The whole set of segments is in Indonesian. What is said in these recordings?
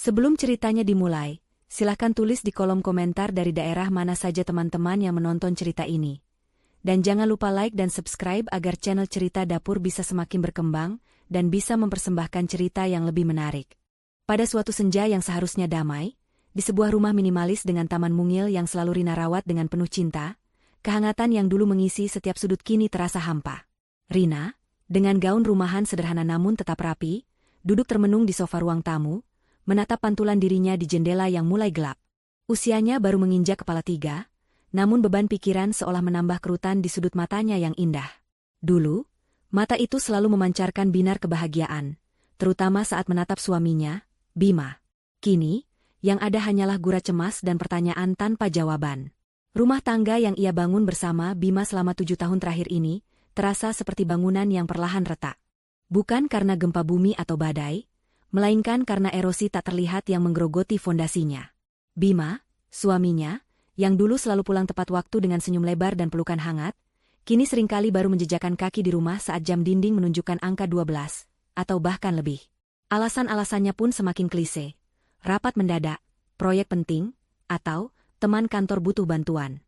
Sebelum ceritanya dimulai, silakan tulis di kolom komentar dari daerah mana saja teman-teman yang menonton cerita ini. Dan jangan lupa like dan subscribe agar channel Cerita Dapur bisa semakin berkembang dan bisa mempersembahkan cerita yang lebih menarik. Pada suatu senja yang seharusnya damai, di sebuah rumah minimalis dengan taman mungil yang selalu Rina rawat dengan penuh cinta, kehangatan yang dulu mengisi setiap sudut kini terasa hampa. Rina, dengan gaun rumahan sederhana namun tetap rapi, duduk termenung di sofa ruang tamu, menatap pantulan dirinya di jendela yang mulai gelap. Usianya baru menginjak kepala 3, namun beban pikiran seolah menambah kerutan di sudut matanya yang indah. Dulu, mata itu selalu memancarkan binar kebahagiaan, terutama saat menatap suaminya, Bima. Kini, yang ada hanyalah gura cemas dan pertanyaan tanpa jawaban. Rumah tangga yang ia bangun bersama Bima selama 7 tahun terakhir ini, terasa seperti bangunan yang perlahan retak. Bukan karena gempa bumi atau badai, melainkan karena erosi tak terlihat yang menggerogoti fondasinya. Bima, suaminya, yang dulu selalu pulang tepat waktu dengan senyum lebar dan pelukan hangat, kini seringkali baru menjejakkan kaki di rumah saat jam dinding menunjukkan angka 12, atau bahkan lebih. Alasan-alasannya pun semakin klise. Rapat mendadak, proyek penting, atau teman kantor butuh bantuan.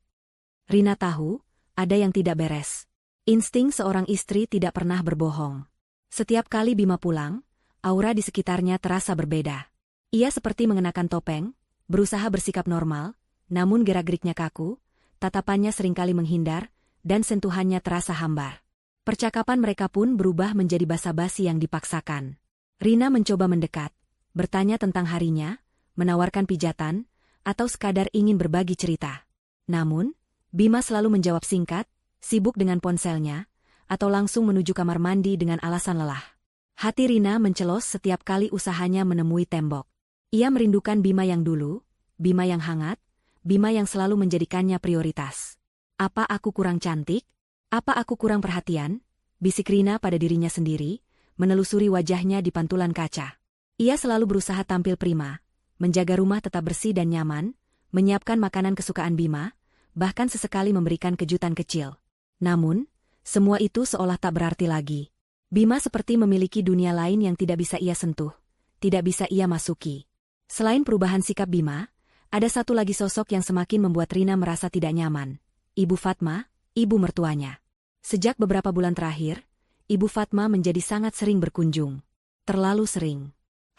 Rina tahu, ada yang tidak beres. Insting seorang istri tidak pernah berbohong. Setiap kali Bima pulang, aura di sekitarnya terasa berbeda. Ia seperti mengenakan topeng, berusaha bersikap normal, namun gerak-geriknya kaku, tatapannya seringkali menghindar, dan sentuhannya terasa hambar. Percakapan mereka pun berubah menjadi basa-basi yang dipaksakan. Rina mencoba mendekat, bertanya tentang harinya, menawarkan pijatan, atau sekadar ingin berbagi cerita. Namun, Bima selalu menjawab singkat, sibuk dengan ponselnya, atau langsung menuju kamar mandi dengan alasan lelah. Hati Rina mencelos setiap kali usahanya menemui tembok. Ia merindukan Bima yang dulu, Bima yang hangat, Bima yang selalu menjadikannya prioritas. Apa aku kurang cantik? Apa aku kurang perhatian? Bisik Rina pada dirinya sendiri, menelusuri wajahnya di pantulan kaca. Ia selalu berusaha tampil prima, menjaga rumah tetap bersih dan nyaman, menyiapkan makanan kesukaan Bima, bahkan sesekali memberikan kejutan kecil. Namun, semua itu seolah tak berarti lagi. Bima seperti memiliki dunia lain yang tidak bisa ia sentuh, tidak bisa ia masuki. Selain perubahan sikap Bima, ada satu lagi sosok yang semakin membuat Rina merasa tidak nyaman. Ibu Fatma, ibu mertuanya. Sejak beberapa bulan terakhir, Ibu Fatma menjadi sangat sering berkunjung. Terlalu sering.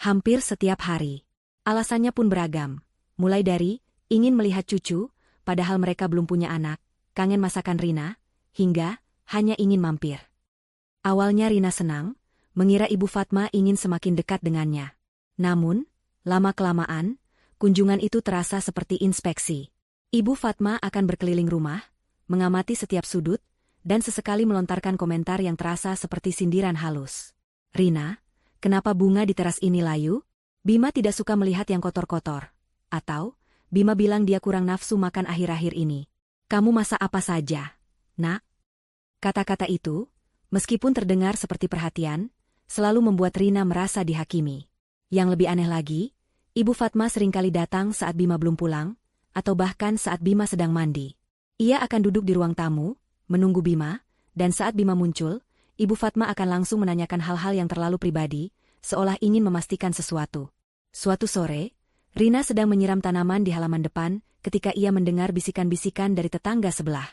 Hampir setiap hari. Alasannya pun beragam. Mulai dari, ingin melihat cucu, padahal mereka belum punya anak, kangen masakan Rina, hingga, hanya ingin mampir. Awalnya Rina senang, mengira Ibu Fatma ingin semakin dekat dengannya. Namun, lama-kelamaan, kunjungan itu terasa seperti inspeksi. Ibu Fatma akan berkeliling rumah, mengamati setiap sudut, dan sesekali melontarkan komentar yang terasa seperti sindiran halus. Rina, kenapa bunga di teras ini layu? Bima tidak suka melihat yang kotor-kotor. Atau, Bima bilang dia kurang nafsu makan akhir-akhir ini. Kamu masak apa saja, Nak? Kata-kata itu, meskipun terdengar seperti perhatian, selalu membuat Rina merasa dihakimi. Yang lebih aneh lagi, Ibu Fatma seringkali datang saat Bima belum pulang, atau bahkan saat Bima sedang mandi. Ia akan duduk di ruang tamu, menunggu Bima, dan saat Bima muncul, Ibu Fatma akan langsung menanyakan hal-hal yang terlalu pribadi, seolah ingin memastikan sesuatu. Suatu sore, Rina sedang menyiram tanaman di halaman depan ketika ia mendengar bisikan-bisikan dari tetangga sebelah.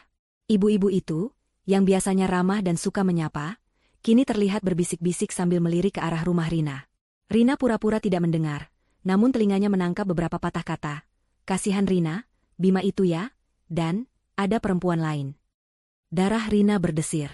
Ibu-ibu itu, yang biasanya ramah dan suka menyapa, kini terlihat berbisik-bisik sambil melirik ke arah rumah Rina. Rina pura-pura tidak mendengar, namun telinganya menangkap beberapa patah kata. Kasihan Rina, Bima itu ya, dan ada perempuan lain. Darah Rina berdesir.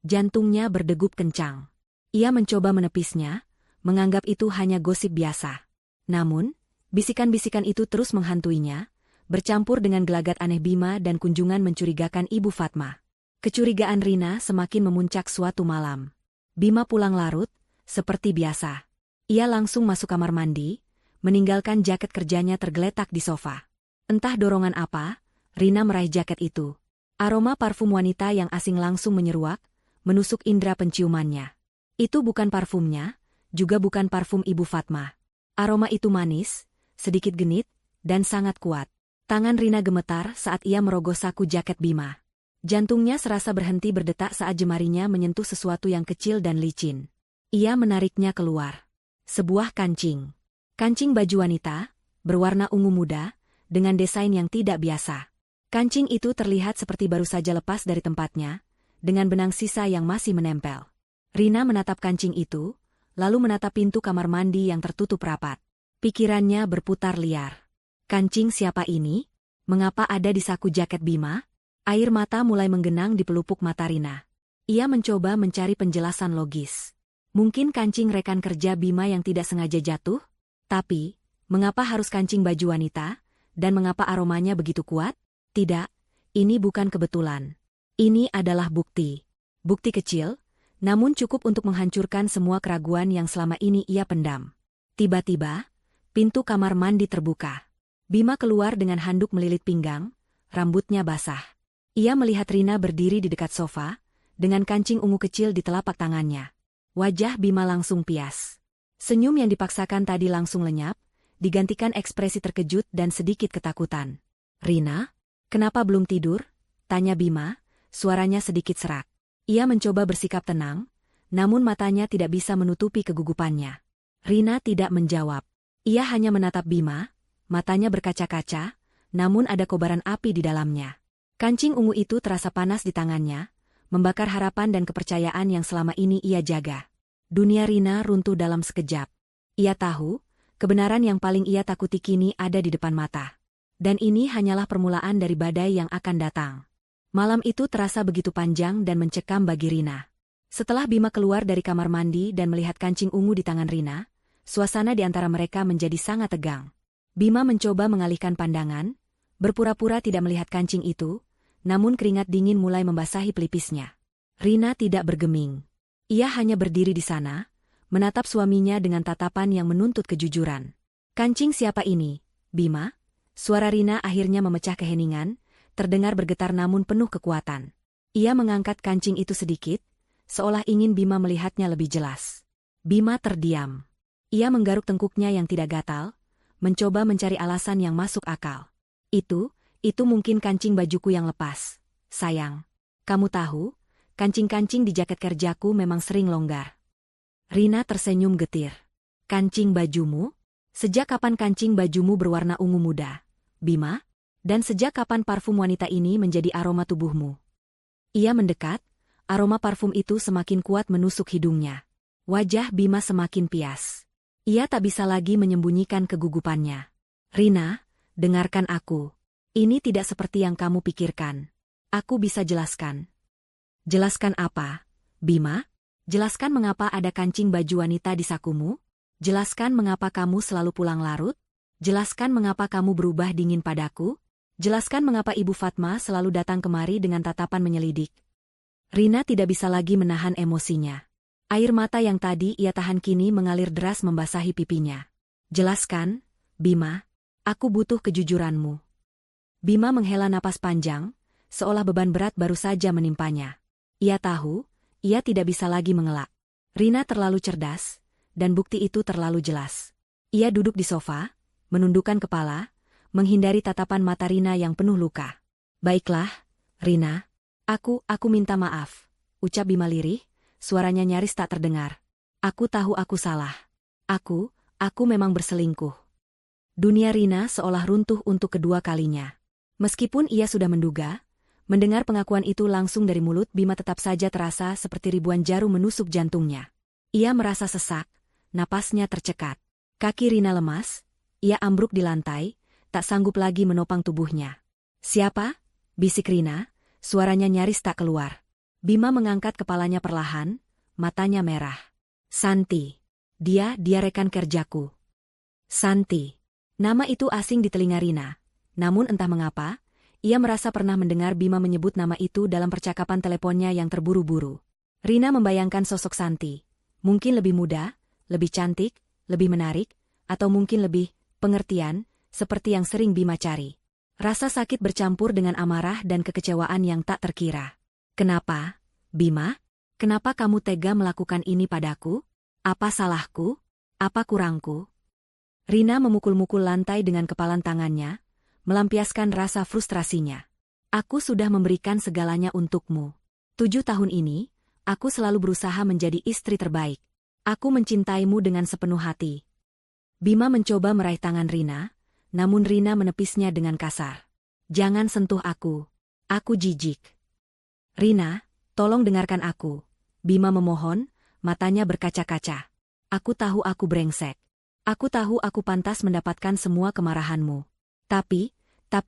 Jantungnya berdegup kencang. Ia mencoba menepisnya, menganggap itu hanya gosip biasa. Namun, bisikan-bisikan itu terus menghantuinya, bercampur dengan gelagat aneh Bima dan kunjungan mencurigakan Ibu Fatma. Kecurigaan Rina semakin memuncak suatu malam. Bima pulang larut, seperti biasa. Ia langsung masuk kamar mandi, meninggalkan jaket kerjanya tergeletak di sofa. Entah dorongan apa, Rina meraih jaket itu. Aroma parfum wanita yang asing langsung menyeruak, menusuk indera penciumannya. Itu bukan parfumnya, juga bukan parfum Ibu Fatma. Aroma itu manis, sedikit genit, dan sangat kuat. Tangan Rina gemetar saat ia merogoh saku jaket Bima. Jantungnya serasa berhenti berdetak saat jemarinya menyentuh sesuatu yang kecil dan licin. Ia menariknya keluar. Sebuah kancing. Kancing baju wanita, berwarna ungu muda, dengan desain yang tidak biasa. Kancing itu terlihat seperti baru saja lepas dari tempatnya, dengan benang sisa yang masih menempel. Rina menatap kancing itu, lalu menatap pintu kamar mandi yang tertutup rapat. Pikirannya berputar liar. Kancing siapa ini? Mengapa ada di saku jaket Bima? Air mata mulai menggenang di pelupuk mata Rina. Ia mencoba mencari penjelasan logis. Mungkin kancing rekan kerja Bima yang tidak sengaja jatuh? Tapi, mengapa harus kancing baju wanita? Dan mengapa aromanya begitu kuat? Tidak, ini bukan kebetulan. Ini adalah bukti. Bukti kecil, namun cukup untuk menghancurkan semua keraguan yang selama ini ia pendam. Tiba-tiba, pintu kamar mandi terbuka. Bima keluar dengan handuk melilit pinggang, rambutnya basah. Ia melihat Rina berdiri di dekat sofa, dengan kancing ungu kecil di telapak tangannya. Wajah Bima langsung pias. Senyum yang dipaksakan tadi langsung lenyap, digantikan ekspresi terkejut dan sedikit ketakutan. "Rina, kenapa belum tidur?" tanya Bima, suaranya sedikit serak. Ia mencoba bersikap tenang, namun matanya tidak bisa menutupi kegugupannya. Rina tidak menjawab. Ia hanya menatap Bima, matanya berkaca-kaca, namun ada kobaran api di dalamnya. Kancing ungu itu terasa panas di tangannya, membakar harapan dan kepercayaan yang selama ini ia jaga. Dunia Rina runtuh dalam sekejap. Ia tahu, kebenaran yang paling ia takuti kini ada di depan mata. Dan ini hanyalah permulaan dari badai yang akan datang. Malam itu terasa begitu panjang dan mencekam bagi Rina. Setelah Bima keluar dari kamar mandi dan melihat kancing ungu di tangan Rina, suasana di antara mereka menjadi sangat tegang. Bima mencoba mengalihkan pandangan, berpura-pura tidak melihat kancing itu, namun keringat dingin mulai membasahi pelipisnya. Rina tidak bergeming. Ia hanya berdiri di sana, menatap suaminya dengan tatapan yang menuntut kejujuran. "Kancing siapa ini, Bima?" Suara Rina akhirnya memecah keheningan, terdengar bergetar namun penuh kekuatan. Ia mengangkat kancing itu sedikit, seolah ingin Bima melihatnya lebih jelas. Bima terdiam. Ia menggaruk tengkuknya yang tidak gatal, mencoba mencari alasan yang masuk akal. Itu mungkin kancing bajuku yang lepas. Sayang, kamu tahu, kancing-kancing di jaket kerjaku memang sering longgar. Rina tersenyum getir. "Kancing bajumu? Sejak kapan kancing bajumu berwarna ungu muda, Bima? Dan sejak kapan parfum wanita ini menjadi aroma tubuhmu?" Ia mendekat, aroma parfum itu semakin kuat menusuk hidungnya. Wajah Bima semakin pias. Ia tak bisa lagi menyembunyikan kegugupannya. "Rina, dengarkan aku. Ini tidak seperti yang kamu pikirkan. Aku bisa jelaskan." "Jelaskan apa, Bima? Jelaskan mengapa ada kancing baju wanita di sakumu? Jelaskan mengapa kamu selalu pulang larut? Jelaskan mengapa kamu berubah dingin padaku? Jelaskan mengapa Ibu Fatma selalu datang kemari dengan tatapan menyelidik." Rina tidak bisa lagi menahan emosinya. Air mata yang tadi ia tahan kini mengalir deras membasahi pipinya. "Jelaskan, Bima. Aku butuh kejujuranmu." Bima menghela napas panjang, seolah beban berat baru saja menimpanya. Ia tahu, ia tidak bisa lagi mengelak. Rina terlalu cerdas, dan bukti itu terlalu jelas. Ia duduk di sofa, menundukkan kepala, menghindari tatapan mata Rina yang penuh luka. "Baiklah, Rina. Aku minta maaf," ucap Bima lirih, suaranya nyaris tak terdengar. "Aku tahu aku salah. Aku memang berselingkuh." Dunia Rina seolah runtuh untuk kedua kalinya. Meskipun ia sudah menduga, mendengar pengakuan itu langsung dari mulut Bima tetap saja terasa seperti ribuan jarum menusuk jantungnya. Ia merasa sesak, napasnya tercekat. Kaki Rina lemas, ia ambruk di lantai, tak sanggup lagi menopang tubuhnya. "Siapa?" bisik Rina, suaranya nyaris tak keluar. Bima mengangkat kepalanya perlahan, matanya merah. "Santi. Dia rekan kerjaku." Santi. Nama itu asing di telinga Rina, namun entah mengapa, ia merasa pernah mendengar Bima menyebut nama itu dalam percakapan teleponnya yang terburu-buru. Rina membayangkan sosok Santi. Mungkin lebih muda, lebih cantik, lebih menarik, atau mungkin lebih pengertian, seperti yang sering Bima cari. Rasa sakit bercampur dengan amarah dan kekecewaan yang tak terkira. "Kenapa, Bima? Kenapa kamu tega melakukan ini padaku? Apa salahku? Apa kurangku?" Rina memukul-mukul lantai dengan kepalan tangannya, melampiaskan rasa frustrasinya. "Aku sudah memberikan segalanya untukmu. 7 tahun ini, aku selalu berusaha menjadi istri terbaik. Aku mencintaimu dengan sepenuh hati. Bima mencoba meraih tangan Rina, namun Rina menepisnya dengan kasar. Jangan sentuh aku. Aku jijik. Rina, tolong dengarkan aku. Bima memohon, matanya berkaca-kaca. Aku tahu aku brengsek. Aku tahu aku pantas mendapatkan semua kemarahanmu. Tapi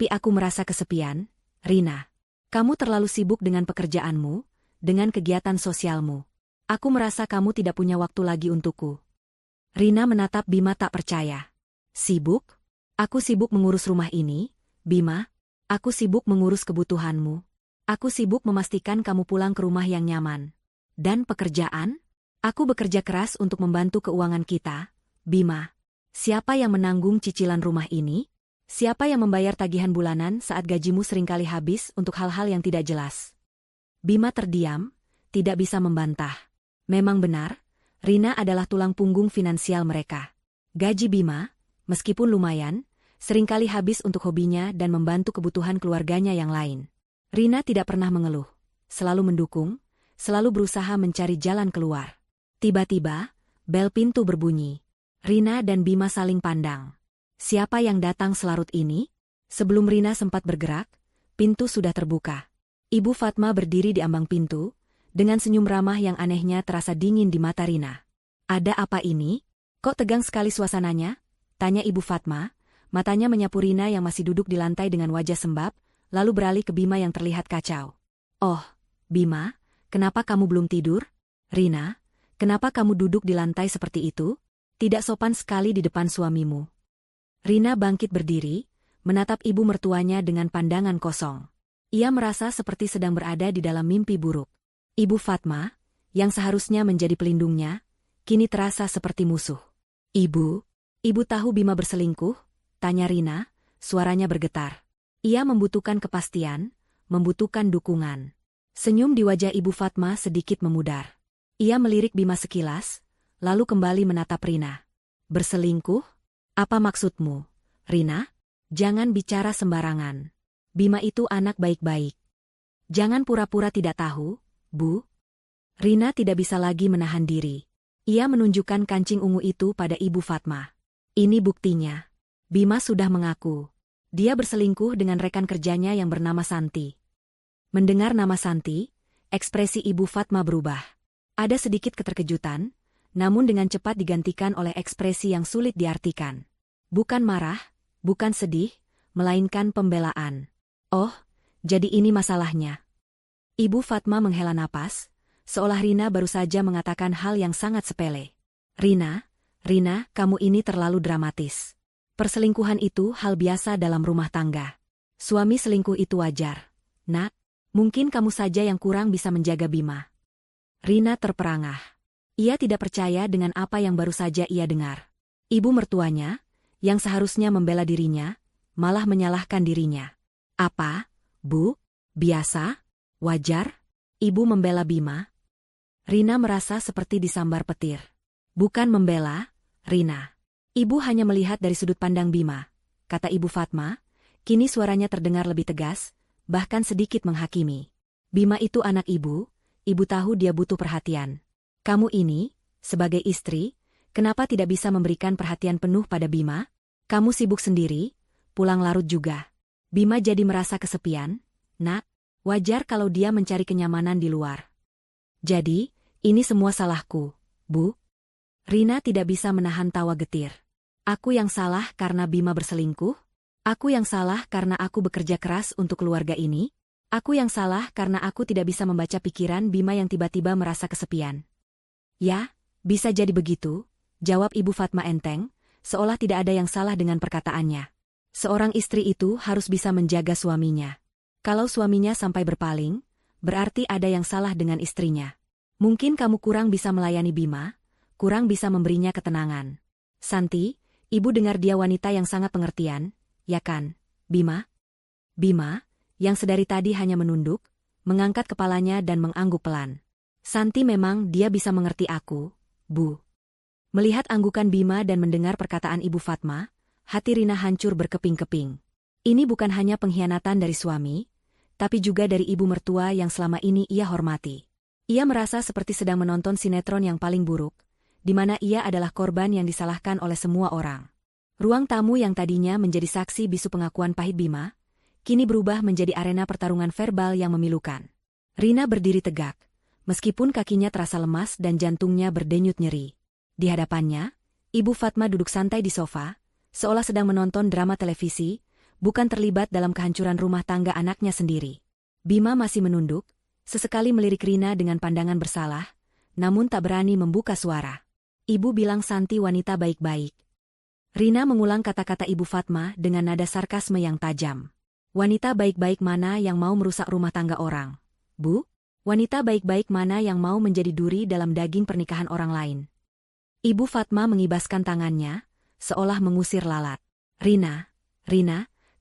aku merasa kesepian, Rina. Kamu terlalu sibuk dengan pekerjaanmu, dengan kegiatan sosialmu. Aku merasa kamu tidak punya waktu lagi untukku. Rina menatap Bima tak percaya. Sibuk? Aku sibuk mengurus rumah ini, Bima. Aku sibuk mengurus kebutuhanmu. Aku sibuk memastikan kamu pulang ke rumah yang nyaman. Dan pekerjaan? Aku bekerja keras untuk membantu keuangan kita, Bima. Siapa yang menanggung cicilan rumah ini? Siapa yang membayar tagihan bulanan saat gajimu seringkali habis untuk hal-hal yang tidak jelas? Bima terdiam, tidak bisa membantah. Memang benar, Rina adalah tulang punggung finansial mereka. Gaji Bima, meskipun lumayan, seringkali habis untuk hobinya dan membantu kebutuhan keluarganya yang lain. Rina tidak pernah mengeluh, selalu mendukung, selalu berusaha mencari jalan keluar. Tiba-tiba, bel pintu berbunyi. Rina dan Bima saling pandang. Siapa yang datang selarut ini? Sebelum Rina sempat bergerak, pintu sudah terbuka. Ibu Fatma berdiri di ambang pintu, dengan senyum ramah yang anehnya terasa dingin di mata Rina. Ada apa ini? Kok tegang sekali suasananya? Tanya Ibu Fatma, matanya menyapu Rina yang masih duduk di lantai dengan wajah sembab, lalu beralih ke Bima yang terlihat kacau. Oh, Bima, kenapa kamu belum tidur? Rina, kenapa kamu duduk di lantai seperti itu? Tidak sopan sekali di depan suamimu. Rina bangkit berdiri, menatap ibu mertuanya dengan pandangan kosong. Ia merasa seperti sedang berada di dalam mimpi buruk. Ibu Fatma, yang seharusnya menjadi pelindungnya, kini terasa seperti musuh. Ibu tahu Bima berselingkuh? Tanya Rina, suaranya bergetar. Ia membutuhkan kepastian, membutuhkan dukungan. Senyum di wajah Ibu Fatma sedikit memudar. Ia melirik Bima sekilas, lalu kembali menatap Rina. Berselingkuh? Apa maksudmu, Rina? Jangan bicara sembarangan. Bima itu anak baik-baik. Jangan pura-pura tidak tahu, Bu. Rina tidak bisa lagi menahan diri. Ia menunjukkan kancing ungu itu pada Ibu Fatma. Ini buktinya. Bima sudah mengaku. Dia berselingkuh dengan rekan kerjanya yang bernama Santi. Mendengar nama Santi, ekspresi Ibu Fatma berubah. Ada sedikit keterkejutan, namun dengan cepat digantikan oleh ekspresi yang sulit diartikan. Bukan marah, bukan sedih, melainkan pembelaan. Oh, jadi ini masalahnya. Ibu Fatma menghela napas, seolah Rina baru saja mengatakan hal yang sangat sepele. Rina, kamu ini terlalu dramatis. Perselingkuhan itu hal biasa dalam rumah tangga. Suami selingkuh itu wajar. Nak, mungkin kamu saja yang kurang bisa menjaga Bima. Rina terperangah. Ia tidak percaya dengan apa yang baru saja ia dengar. Ibu mertuanya, yang seharusnya membela dirinya, malah menyalahkan dirinya. Apa, Bu? Biasa? Wajar? Ibu membela Bima? Rina merasa seperti disambar petir. Bukan membela, Rina. Ibu hanya melihat dari sudut pandang Bima, kata Ibu Fatma. Kini suaranya terdengar lebih tegas, bahkan sedikit menghakimi. Bima itu anak ibu tahu dia butuh perhatian. Kamu ini, sebagai istri, kenapa tidak bisa memberikan perhatian penuh pada Bima? Kamu sibuk sendiri, pulang larut juga. Bima jadi merasa kesepian. Nak, wajar kalau dia mencari kenyamanan di luar. Jadi, ini semua salahku, Bu. Rina tidak bisa menahan tawa getir. Aku yang salah karena Bima berselingkuh? Aku yang salah karena aku bekerja keras untuk keluarga ini? Aku yang salah karena aku tidak bisa membaca pikiran Bima yang tiba-tiba merasa kesepian. Ya, bisa jadi begitu, jawab Ibu Fatma enteng, seolah tidak ada yang salah dengan perkataannya. Seorang istri itu harus bisa menjaga suaminya. Kalau suaminya sampai berpaling, berarti ada yang salah dengan istrinya. Mungkin kamu kurang bisa melayani Bima, kurang bisa memberinya ketenangan. Santi, ibu dengar dia wanita yang sangat pengertian, ya kan, Bima? Bima, yang sedari tadi hanya menunduk, mengangkat kepalanya dan mengangguk pelan. Santi memang dia bisa mengerti aku, Bu. Melihat anggukan Bima dan mendengar perkataan Ibu Fatma, hati Rina hancur berkeping-keping. Ini bukan hanya pengkhianatan dari suami, tapi juga dari ibu mertua yang selama ini ia hormati. Ia merasa seperti sedang menonton sinetron yang paling buruk, di mana ia adalah korban yang disalahkan oleh semua orang. Ruang tamu yang tadinya menjadi saksi bisu pengakuan pahit Bima, kini berubah menjadi arena pertarungan verbal yang memilukan. Rina berdiri tegak, meskipun kakinya terasa lemas dan jantungnya berdenyut nyeri. Di hadapannya, Ibu Fatma duduk santai di sofa, seolah sedang menonton drama televisi, bukan terlibat dalam kehancuran rumah tangga anaknya sendiri. Bima masih menunduk, sesekali melirik Rina dengan pandangan bersalah, namun tak berani membuka suara. Ibu bilang Santi wanita baik-baik. Rina mengulang kata-kata Ibu Fatma dengan nada sarkasme yang tajam. Wanita baik-baik mana yang mau merusak rumah tangga orang? Bu? Wanita baik-baik mana yang mau menjadi duri dalam daging pernikahan orang lain? Ibu Fatma mengibaskan tangannya, seolah mengusir lalat. Rina,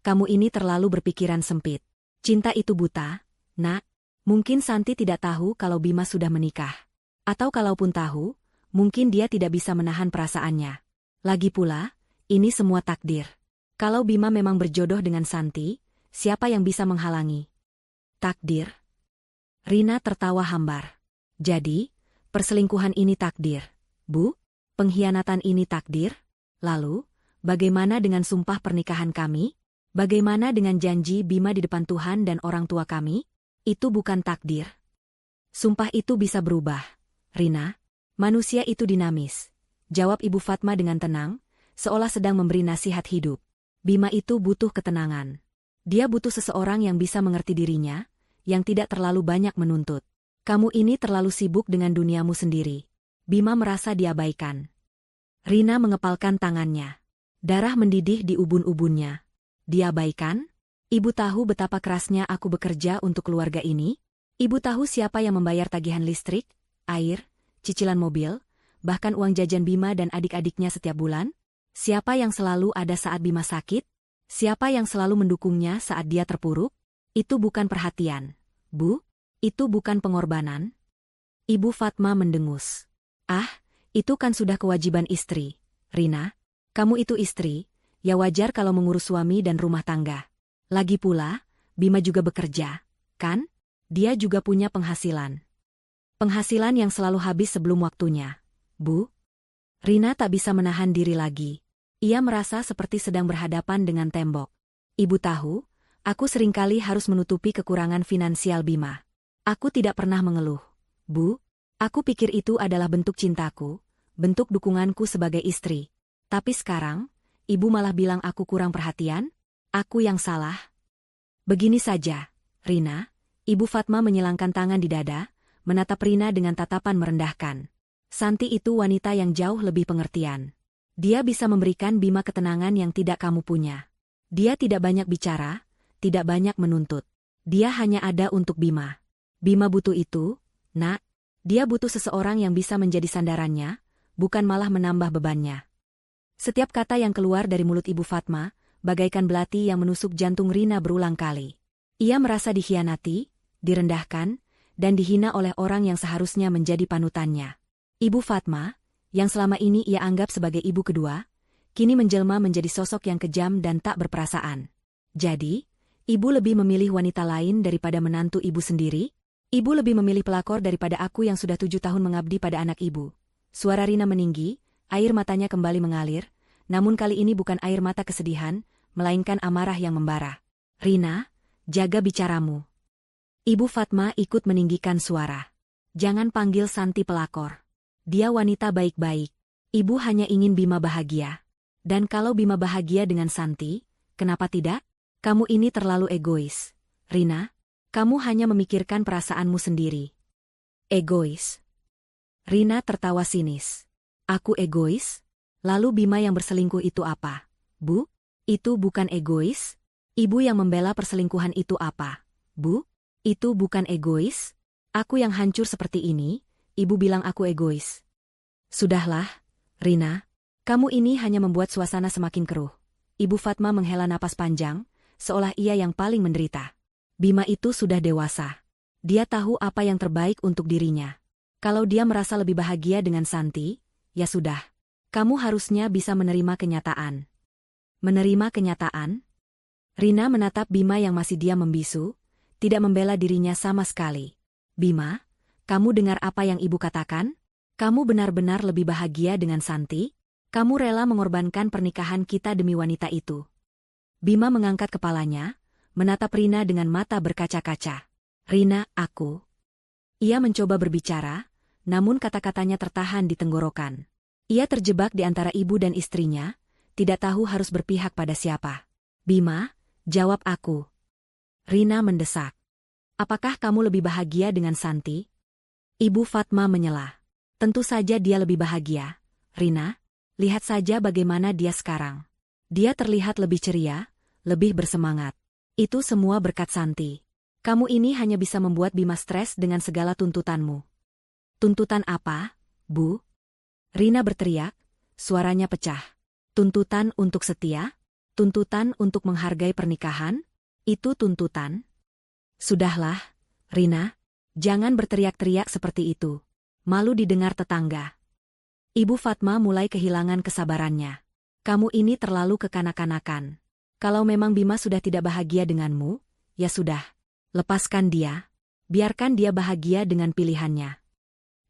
kamu ini terlalu berpikiran sempit. Cinta itu buta, nak. Mungkin Santi tidak tahu kalau Bima sudah menikah. Atau kalaupun tahu, mungkin dia tidak bisa menahan perasaannya. Lagi pula, ini semua takdir. Kalau Bima memang berjodoh dengan Santi, siapa yang bisa menghalangi? Takdir? Rina tertawa hambar. Jadi, perselingkuhan ini takdir, Bu? Pengkhianatan ini takdir? Lalu, bagaimana dengan sumpah pernikahan kami? Bagaimana dengan janji Bima di depan Tuhan dan orang tua kami? Itu bukan takdir. Sumpah itu bisa berubah. Rina, manusia itu dinamis. Jawab Ibu Fatma dengan tenang, seolah sedang memberi nasihat hidup. Bima itu butuh ketenangan. Dia butuh seseorang yang bisa mengerti dirinya, yang tidak terlalu banyak menuntut. Kamu ini terlalu sibuk dengan duniamu sendiri. Bima merasa diabaikan. Rina mengepalkan tangannya. Darah mendidih di ubun-ubunnya. Diabaikan? Ibu tahu betapa kerasnya aku bekerja untuk keluarga ini? Ibu tahu siapa yang membayar tagihan listrik, air, cicilan mobil, bahkan uang jajan Bima dan adik-adiknya setiap bulan? Siapa yang selalu ada saat Bima sakit? Siapa yang selalu mendukungnya saat dia terpuruk? Itu bukan perhatian, Bu. Itu bukan pengorbanan. Ibu Fatma mendengus. Ah, itu kan sudah kewajiban istri. Rina, kamu itu istri, ya wajar kalau mengurus suami dan rumah tangga. Lagi pula, Bima juga bekerja, kan? Dia juga punya penghasilan. Penghasilan yang selalu habis sebelum waktunya. Bu? Rina tak bisa menahan diri lagi. Ia merasa seperti sedang berhadapan dengan tembok. Ibu tahu, aku seringkali harus menutupi kekurangan finansial Bima. Aku tidak pernah mengeluh. Bu, aku pikir itu adalah bentuk cintaku, bentuk dukunganku sebagai istri. Tapi sekarang, ibu malah bilang aku kurang perhatian? Aku yang salah? Begini saja, Rina. Ibu Fatma menyilangkan tangan di dada, menatap Rina dengan tatapan merendahkan. Santi itu wanita yang jauh lebih pengertian. Dia bisa memberikan Bima ketenangan yang tidak kamu punya. Dia tidak banyak bicara, tidak banyak menuntut. Dia hanya ada untuk Bima. Bima butuh itu, nak. Dia butuh seseorang yang bisa menjadi sandarannya, bukan malah menambah bebannya. Setiap kata yang keluar dari mulut Ibu Fatma, bagaikan belati yang menusuk jantung Rina berulang kali. Ia merasa dikhianati, direndahkan, dan dihina oleh orang yang seharusnya menjadi panutannya. Ibu Fatma, yang selama ini ia anggap sebagai ibu kedua, kini menjelma menjadi sosok yang kejam dan tak berperasaan. Jadi, ibu lebih memilih wanita lain daripada menantu ibu sendiri? Ibu lebih memilih pelakor daripada aku yang sudah 7 tahun mengabdi pada anak ibu. Suara Rina meninggi, air matanya kembali mengalir, namun kali ini bukan air mata kesedihan, melainkan amarah yang membara. Rina, jaga bicaramu. Ibu Fatma ikut meninggikan suara. Jangan panggil Santi pelakor. Dia wanita baik-baik. Ibu hanya ingin Bima bahagia. Dan kalau Bima bahagia dengan Santi, kenapa tidak? Kamu ini terlalu egois. Rina, kamu hanya memikirkan perasaanmu sendiri. Egois? Rina tertawa sinis. Aku egois? Lalu Bima yang berselingkuh itu apa? Bu? Itu bukan egois? Ibu yang membela perselingkuhan itu apa? Bu? Itu bukan egois? Aku yang hancur seperti ini, ibu bilang aku egois. Sudahlah, Rina. Kamu ini hanya membuat suasana semakin keruh. Ibu Fatma menghela napas panjang, seolah ia yang paling menderita. Bima itu sudah dewasa. Dia tahu apa yang terbaik untuk dirinya. Kalau dia merasa lebih bahagia dengan Santi, ya sudah. Kamu harusnya bisa menerima kenyataan. Menerima kenyataan? Rina menatap Bima yang masih diam membisu, tidak membela dirinya sama sekali. Bima, kamu dengar apa yang ibu katakan? Kamu benar-benar lebih bahagia dengan Santi? Kamu rela mengorbankan pernikahan kita demi wanita itu. Bima mengangkat kepalanya, menatap Rina dengan mata berkaca-kaca. Rina, aku. Ia mencoba berbicara, namun kata-katanya tertahan di tenggorokan. Ia terjebak di antara ibu dan istrinya, tidak tahu harus berpihak pada siapa. Bima, jawab aku. Rina mendesak. Apakah kamu lebih bahagia dengan Santi? Ibu Fatma menyela. Tentu saja dia lebih bahagia. Rina, lihat saja bagaimana dia sekarang. Dia terlihat lebih ceria, lebih bersemangat. Itu semua berkat Santi. Kamu ini hanya bisa membuat Bima stres dengan segala tuntutanmu. Tuntutan apa, Bu? Rina berteriak, suaranya pecah. Tuntutan untuk setia? Tuntutan untuk menghargai pernikahan? Itu tuntutan? Sudahlah, Rina. Jangan berteriak-teriak seperti itu. Malu didengar tetangga. Ibu Fatma mulai kehilangan kesabarannya. Kamu ini terlalu kekanak-kanakan. Kalau memang Bima sudah tidak bahagia denganmu, ya sudah. Lepaskan dia. Biarkan dia bahagia dengan pilihannya.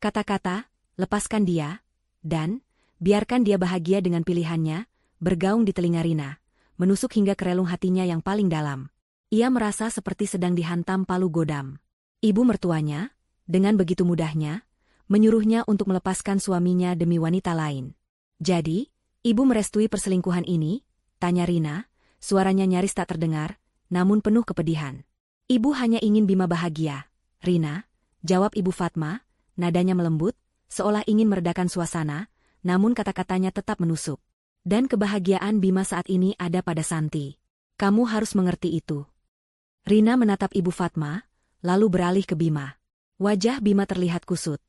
Kata-kata, lepaskan dia, dan biarkan dia bahagia dengan pilihannya, bergaung di telinga Rina, menusuk hingga ke relung hatinya yang paling dalam. Ia merasa seperti sedang dihantam palu godam. Ibu mertuanya, dengan begitu mudahnya, menyuruhnya untuk melepaskan suaminya demi wanita lain. Jadi, ibu merestui perselingkuhan ini? Tanya Rina, suaranya nyaris tak terdengar, namun penuh kepedihan. Ibu hanya ingin Bima bahagia. Rina, jawab Ibu Fatma, nadanya melembut, seolah ingin meredakan suasana, namun kata-katanya tetap menusuk. Dan kebahagiaan Bima saat ini ada pada Santi. Kamu harus mengerti itu. Rina menatap Ibu Fatma, lalu beralih ke Bima. Wajah Bima terlihat kusut,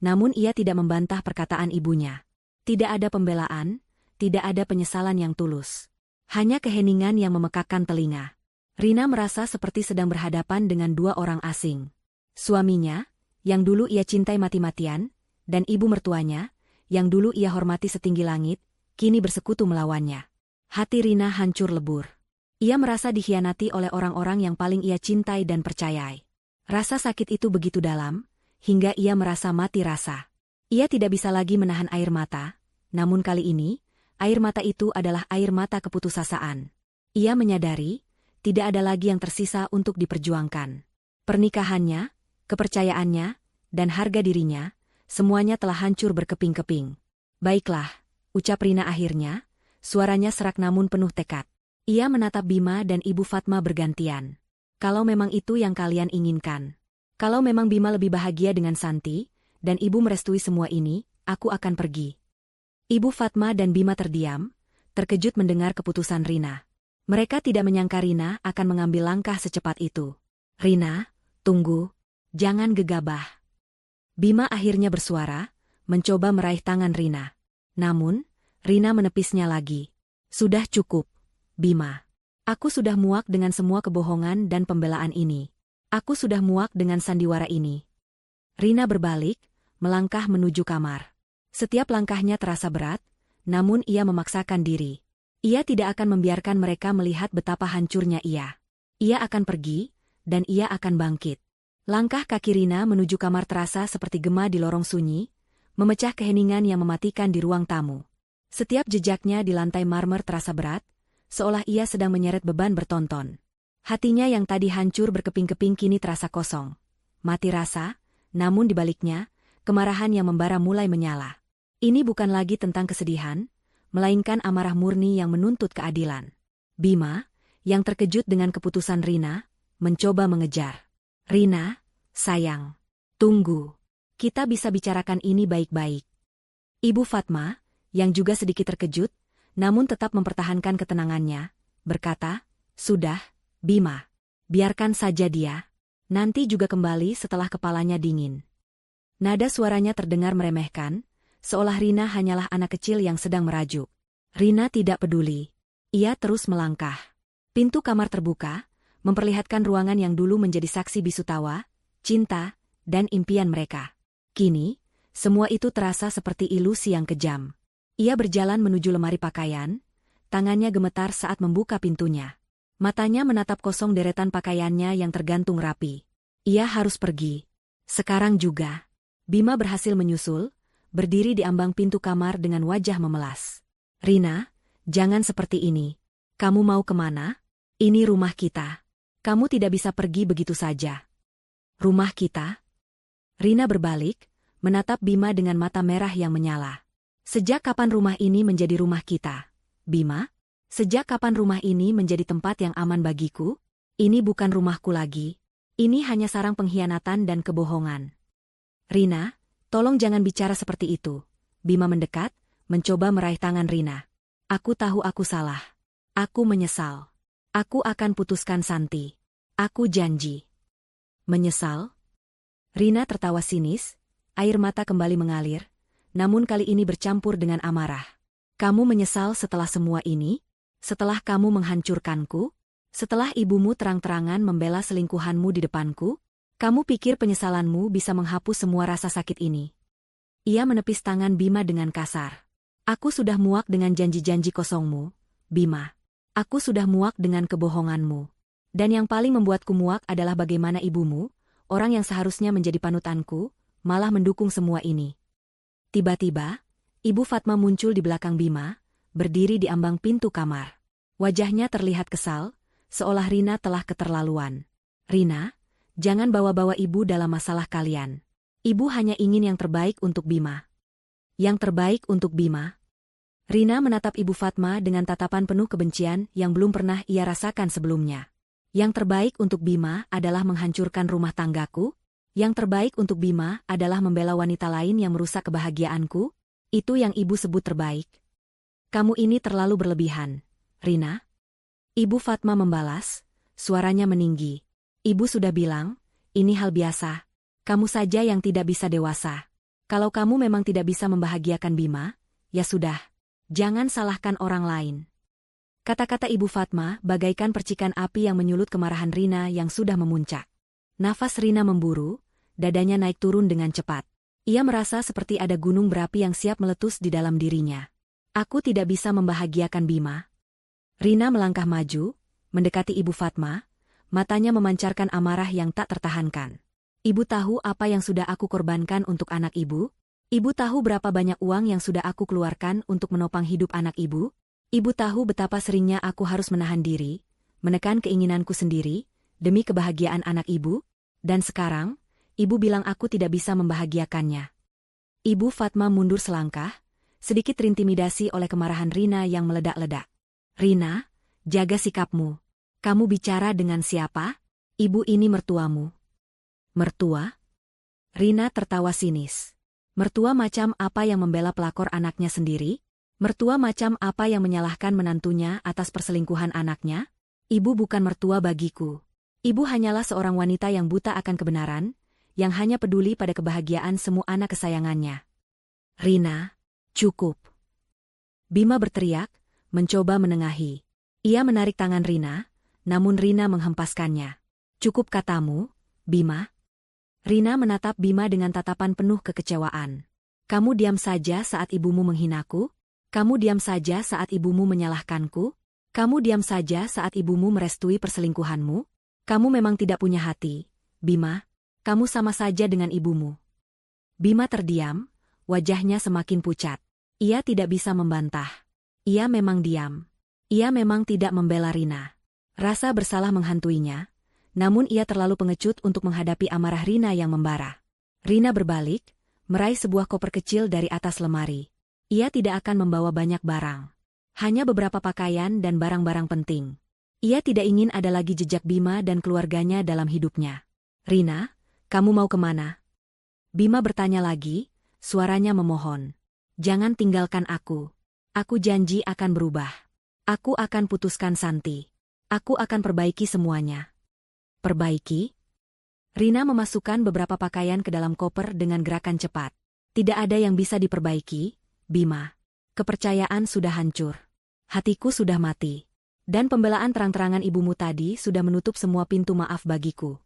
namun ia tidak membantah perkataan ibunya. Tidak ada pembelaan, tidak ada penyesalan yang tulus. Hanya keheningan yang memekakkan telinga. Rina merasa seperti sedang berhadapan dengan dua orang asing. Suaminya, yang dulu ia cintai mati-matian, dan ibu mertuanya, yang dulu ia hormati setinggi langit, kini bersekutu melawannya. Hati Rina hancur lebur. Ia merasa dikhianati oleh orang-orang yang paling ia cintai dan percayai. Rasa sakit itu begitu dalam, hingga ia merasa mati rasa. Ia tidak bisa lagi menahan air mata, namun kali ini, air mata itu adalah air mata keputusasaan. Ia menyadari, tidak ada lagi yang tersisa untuk diperjuangkan. Pernikahannya, kepercayaannya, dan harga dirinya, semuanya telah hancur berkeping-keping. Baiklah, ucap Rina akhirnya, suaranya serak namun penuh tekad. Ia menatap Bima dan Ibu Fatma bergantian. Kalau memang itu yang kalian inginkan. Kalau memang Bima lebih bahagia dengan Santi, dan Ibu merestui semua ini, aku akan pergi. Ibu Fatma dan Bima terdiam, terkejut mendengar keputusan Rina. Mereka tidak menyangka Rina akan mengambil langkah secepat itu. Rina, tunggu, jangan gegabah. Bima akhirnya bersuara, mencoba meraih tangan Rina. Namun, Rina menepisnya lagi. Sudah cukup, Bima. Aku sudah muak dengan semua kebohongan dan pembelaan ini. Aku sudah muak dengan sandiwara ini. Rina berbalik, melangkah menuju kamar. Setiap langkahnya terasa berat, namun ia memaksakan diri. Ia tidak akan membiarkan mereka melihat betapa hancurnya ia. Ia akan pergi, dan ia akan bangkit. Langkah kaki Rina menuju kamar terasa seperti gema di lorong sunyi, memecah keheningan yang mematikan di ruang tamu. Setiap jejaknya di lantai marmer terasa berat, seolah ia sedang menyeret beban bertonton. Hatinya yang tadi hancur berkeping-keping kini terasa kosong. Mati rasa, namun di baliknya, kemarahan yang membara mulai menyala. Ini bukan lagi tentang kesedihan, melainkan amarah murni yang menuntut keadilan. Bima, yang terkejut dengan keputusan Rina, mencoba mengejar. Rina, sayang, tunggu. Kita bisa bicarakan ini baik-baik. Ibu Fatma, yang juga sedikit terkejut, namun tetap mempertahankan ketenangannya, berkata, sudah, Bima. Biarkan saja dia. Nanti juga kembali setelah kepalanya dingin. Nada suaranya terdengar meremehkan, seolah Rina hanyalah anak kecil yang sedang merajuk. Rina tidak peduli. Ia terus melangkah. Pintu kamar terbuka, memperlihatkan ruangan yang dulu menjadi saksi bisu tawa, cinta, dan impian mereka. Kini, semua itu terasa seperti ilusi yang kejam. Ia berjalan menuju lemari pakaian, tangannya gemetar saat membuka pintunya. Matanya menatap kosong deretan pakaiannya yang tergantung rapi. Ia harus pergi. Sekarang juga. Bima berhasil menyusul, berdiri di ambang pintu kamar dengan wajah memelas. "Rina, jangan seperti ini. Kamu mau kemana? Ini rumah kita. Kamu tidak bisa pergi begitu saja." "Rumah kita?" Rina berbalik, menatap Bima dengan mata merah yang menyala. "Sejak kapan rumah ini menjadi rumah kita, Bima? Sejak kapan rumah ini menjadi tempat yang aman bagiku? Ini bukan rumahku lagi. Ini hanya sarang pengkhianatan dan kebohongan." "Rina, tolong jangan bicara seperti itu." Bima mendekat, mencoba meraih tangan Rina. "Aku tahu aku salah. Aku menyesal. Aku akan putuskan Santi. Aku janji." "Menyesal?" Rina tertawa sinis, air mata kembali mengalir, namun kali ini bercampur dengan amarah. "Kamu menyesal setelah semua ini? Setelah kamu menghancurkanku? Setelah ibumu terang-terangan membela selingkuhanmu di depanku? Kamu pikir penyesalanmu bisa menghapus semua rasa sakit ini?" Ia menepis tangan Bima dengan kasar. "Aku sudah muak dengan janji-janji kosongmu, Bima. Aku sudah muak dengan kebohonganmu. Dan yang paling membuatku muak adalah bagaimana ibumu, orang yang seharusnya menjadi panutanku, malah mendukung semua ini." Tiba-tiba, Ibu Fatma muncul di belakang Bima, berdiri di ambang pintu kamar. Wajahnya terlihat kesal, seolah Rina telah keterlaluan. "Rina, jangan bawa-bawa ibu dalam masalah kalian. Ibu hanya ingin yang terbaik untuk Bima." "Yang terbaik untuk Bima?" Rina menatap Ibu Fatma dengan tatapan penuh kebencian yang belum pernah ia rasakan sebelumnya. "Yang terbaik untuk Bima adalah menghancurkan rumah tanggaku? Yang terbaik untuk Bima adalah membela wanita lain yang merusak kebahagiaanku? Itu yang ibu sebut terbaik? Kamu ini terlalu berlebihan, Rina." Ibu Fatma membalas, suaranya meninggi. "Ibu sudah bilang, ini hal biasa. Kamu saja yang tidak bisa dewasa. Kalau kamu memang tidak bisa membahagiakan Bima, ya sudah. Jangan salahkan orang lain." Kata-kata Ibu Fatma bagaikan percikan api yang menyulut kemarahan Rina yang sudah memuncak. Nafas Rina memburu, dadanya naik turun dengan cepat. Ia merasa seperti ada gunung berapi yang siap meletus di dalam dirinya. "Aku tidak bisa membahagiakan Bima." Rina melangkah maju, mendekati Ibu Fatma, matanya memancarkan amarah yang tak tertahankan. "Ibu tahu apa yang sudah aku korbankan untuk anak ibu? Ibu tahu berapa banyak uang yang sudah aku keluarkan untuk menopang hidup anak ibu? Ibu tahu betapa seringnya aku harus menahan diri, menekan keinginanku sendiri, demi kebahagiaan anak ibu? Dan sekarang, ibu bilang aku tidak bisa membahagiakannya." Ibu Fatma mundur selangkah, sedikit terintimidasi oleh kemarahan Rina yang meledak-ledak. "Rina, jaga sikapmu. Kamu bicara dengan siapa? Ibu ini mertuamu." "Mertua?" Rina tertawa sinis. "Mertua macam apa yang membela pelakor anaknya sendiri? Mertua macam apa yang menyalahkan menantunya atas perselingkuhan anaknya? Ibu bukan mertua bagiku. Ibu hanyalah seorang wanita yang buta akan kebenaran, yang hanya peduli pada kebahagiaan semua anak kesayangannya." "Rina, cukup." Bima berteriak, mencoba menengahi. Ia menarik tangan Rina, namun Rina menghempaskannya. "Cukup katamu, Bima?" Rina menatap Bima dengan tatapan penuh kekecewaan. "Kamu diam saja saat ibumu menghinaku? Kamu diam saja saat ibumu menyalahkanku? Kamu diam saja saat ibumu merestui perselingkuhanmu? Kamu memang tidak punya hati, Bima. Kamu sama saja dengan ibumu." Bima terdiam, wajahnya semakin pucat. Ia tidak bisa membantah. Ia memang diam. Ia memang tidak membela Rina. Rasa bersalah menghantuinya, namun ia terlalu pengecut untuk menghadapi amarah Rina yang membara. Rina berbalik, meraih sebuah koper kecil dari atas lemari. Ia tidak akan membawa banyak barang. Hanya beberapa pakaian dan barang-barang penting. Ia tidak ingin ada lagi jejak Bima dan keluarganya dalam hidupnya. "Rina, kamu mau kemana?" Bima bertanya lagi, suaranya memohon. "Jangan tinggalkan aku. Aku janji akan berubah. Aku akan putuskan Santi. Aku akan perbaiki semuanya." "Perbaiki?" Rina memasukkan beberapa pakaian ke dalam koper dengan gerakan cepat. "Tidak ada yang bisa diperbaiki, Bima. Kepercayaan sudah hancur. Hatiku sudah mati. Dan pembelaan terang-terangan ibumu tadi sudah menutup semua pintu maaf bagiku."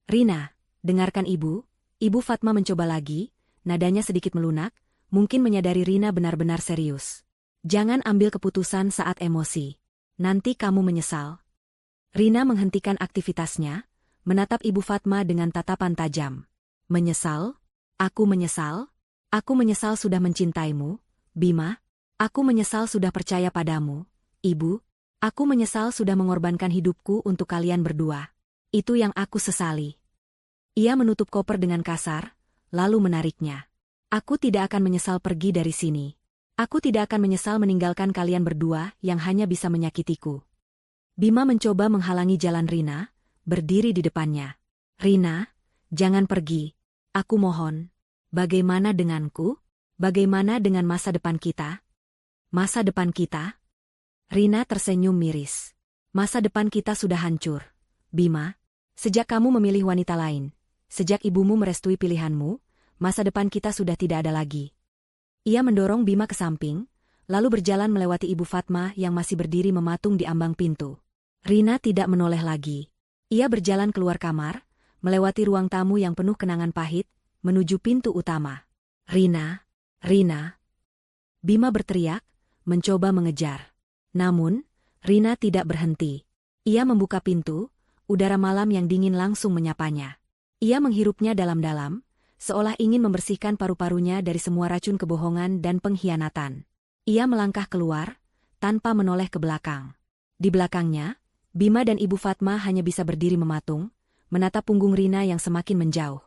"Rina, dengarkan ibu." Ibu Fatma mencoba lagi, nadanya sedikit melunak, mungkin menyadari Rina benar-benar serius. "Jangan ambil keputusan saat emosi. Nanti kamu menyesal." Rina menghentikan aktivitasnya, menatap Ibu Fatma dengan tatapan tajam. "Menyesal? Aku menyesal? Aku menyesal sudah mencintaimu, Bima. Aku menyesal sudah percaya padamu, Ibu. Aku menyesal sudah mengorbankan hidupku untuk kalian berdua. Itu yang aku sesali. Ia menutup koper dengan kasar, lalu menariknya. Aku tidak akan menyesal pergi dari sini. Aku tidak akan menyesal meninggalkan kalian berdua yang hanya bisa menyakitiku. Bima mencoba menghalangi jalan Rina, berdiri di depannya. Rina, jangan pergi. Aku mohon. Bagaimana denganku? Bagaimana dengan masa depan kita? Masa depan kita? Rina tersenyum miris. Masa depan kita sudah hancur. Bima, sejak kamu memilih wanita lain, sejak ibumu merestui pilihanmu, masa depan kita sudah tidak ada lagi. Ia mendorong Bima ke samping, lalu berjalan melewati Ibu Fatma yang masih berdiri mematung di ambang pintu. Rina tidak menoleh lagi. Ia berjalan keluar kamar, melewati ruang tamu yang penuh kenangan pahit, menuju pintu utama. Rina, Rina. Bima berteriak, mencoba mengejar. Namun, Rina tidak berhenti. Ia membuka pintu, udara malam yang dingin langsung menyapanya. Ia menghirupnya dalam-dalam, seolah ingin membersihkan paru-parunya dari semua racun kebohongan dan pengkhianatan. Ia melangkah keluar, tanpa menoleh ke belakang. Di belakangnya, Bima dan Ibu Fatma hanya bisa berdiri mematung, menatap punggung Rina yang semakin menjauh.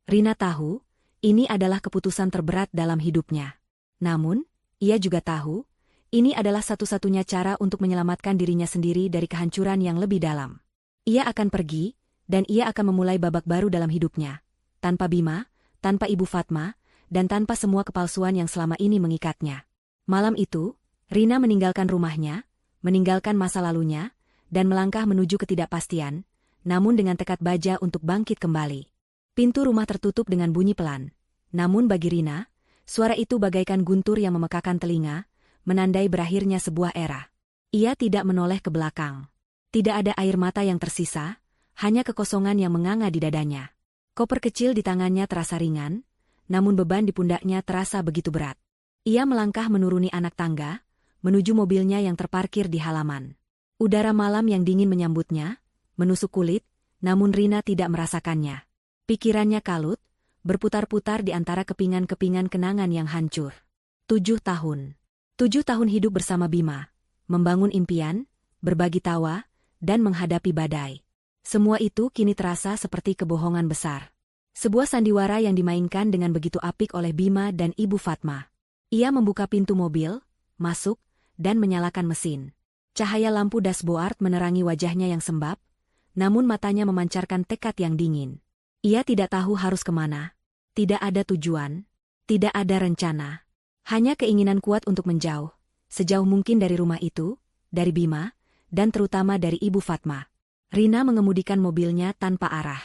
Rina tahu, ini adalah keputusan terberat dalam hidupnya. Namun, ia juga tahu, ini adalah satu-satunya cara untuk menyelamatkan dirinya sendiri dari kehancuran yang lebih dalam. Ia akan pergi, dan ia akan memulai babak baru dalam hidupnya. Tanpa Bima, tanpa Ibu Fatma, dan tanpa semua kepalsuan yang selama ini mengikatnya. Malam itu, Rina meninggalkan rumahnya, meninggalkan masa lalunya, dan melangkah menuju ketidakpastian, namun dengan tekad baja untuk bangkit kembali. Pintu rumah tertutup dengan bunyi pelan. Namun bagi Rina, suara itu bagaikan guntur yang memekakan telinga, menandai berakhirnya sebuah era. Ia tidak menoleh ke belakang. Tidak ada air mata yang tersisa, hanya kekosongan yang menganga di dadanya. Koper kecil di tangannya terasa ringan, namun beban di pundaknya terasa begitu berat. Ia melangkah menuruni anak tangga, menuju mobilnya yang terparkir di halaman. Udara malam yang dingin menyambutnya, menusuk kulit, namun Rina tidak merasakannya. Pikirannya kalut, berputar-putar di antara kepingan-kepingan kenangan yang hancur. 7 tahun. 7 tahun hidup bersama Bima, membangun impian, berbagi tawa, dan menghadapi badai. Semua itu kini terasa seperti kebohongan besar. Sebuah sandiwara yang dimainkan dengan begitu apik oleh Bima dan Ibu Fatma. Ia membuka pintu mobil, masuk, dan menyalakan mesin. Cahaya lampu dashboard menerangi wajahnya yang sembab, namun matanya memancarkan tekad yang dingin. Ia tidak tahu harus kemana. Tidak ada tujuan. Tidak ada rencana. Hanya keinginan kuat untuk menjauh, sejauh mungkin dari rumah itu, dari Bima, dan terutama dari Ibu Fatma. Rina mengemudikan mobilnya tanpa arah.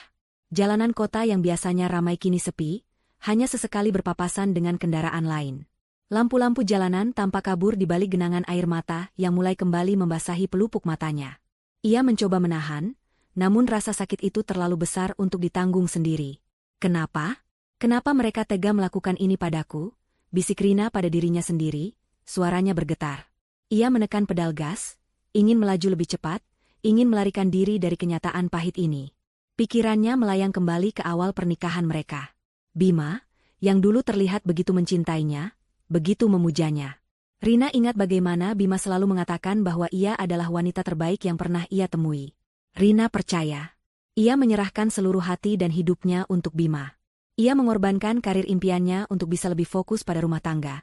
Jalanan kota yang biasanya ramai kini sepi, hanya sesekali berpapasan dengan kendaraan lain. Lampu-lampu jalanan tampak kabur di balik genangan air mata yang mulai kembali membasahi pelupuk matanya. Ia mencoba menahan, namun rasa sakit itu terlalu besar untuk ditanggung sendiri. Kenapa? Kenapa mereka tega melakukan ini padaku? Bisik Rina pada dirinya sendiri, suaranya bergetar. Ia menekan pedal gas, ingin melaju lebih cepat, ingin melarikan diri dari kenyataan pahit ini. Pikirannya melayang kembali ke awal pernikahan mereka. Bima, yang dulu terlihat begitu mencintainya, begitu memujanya. Rina ingat bagaimana Bima selalu mengatakan bahwa ia adalah wanita terbaik yang pernah ia temui. Rina percaya. Ia menyerahkan seluruh hati dan hidupnya untuk Bima. Ia mengorbankan karir impiannya untuk bisa lebih fokus pada rumah tangga.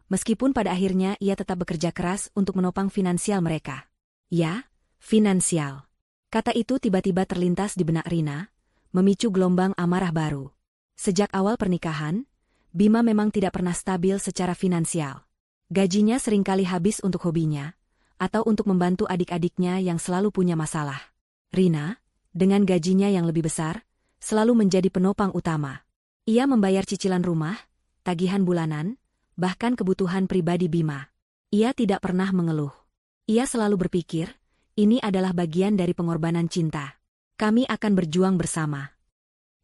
Meskipun pada akhirnya ia tetap bekerja keras untuk menopang finansial mereka. Ya, finansial. Kata itu tiba-tiba terlintas di benak Rina, memicu gelombang amarah baru. Sejak awal pernikahan, Bima memang tidak pernah stabil secara finansial. Gajinya seringkali habis untuk hobinya, atau untuk membantu adik-adiknya yang selalu punya masalah. Rina, dengan gajinya yang lebih besar, selalu menjadi penopang utama. Ia membayar cicilan rumah, tagihan bulanan, bahkan kebutuhan pribadi Bima. Ia tidak pernah mengeluh. Ia selalu berpikir, ini adalah bagian dari pengorbanan cinta. Kami akan berjuang bersama.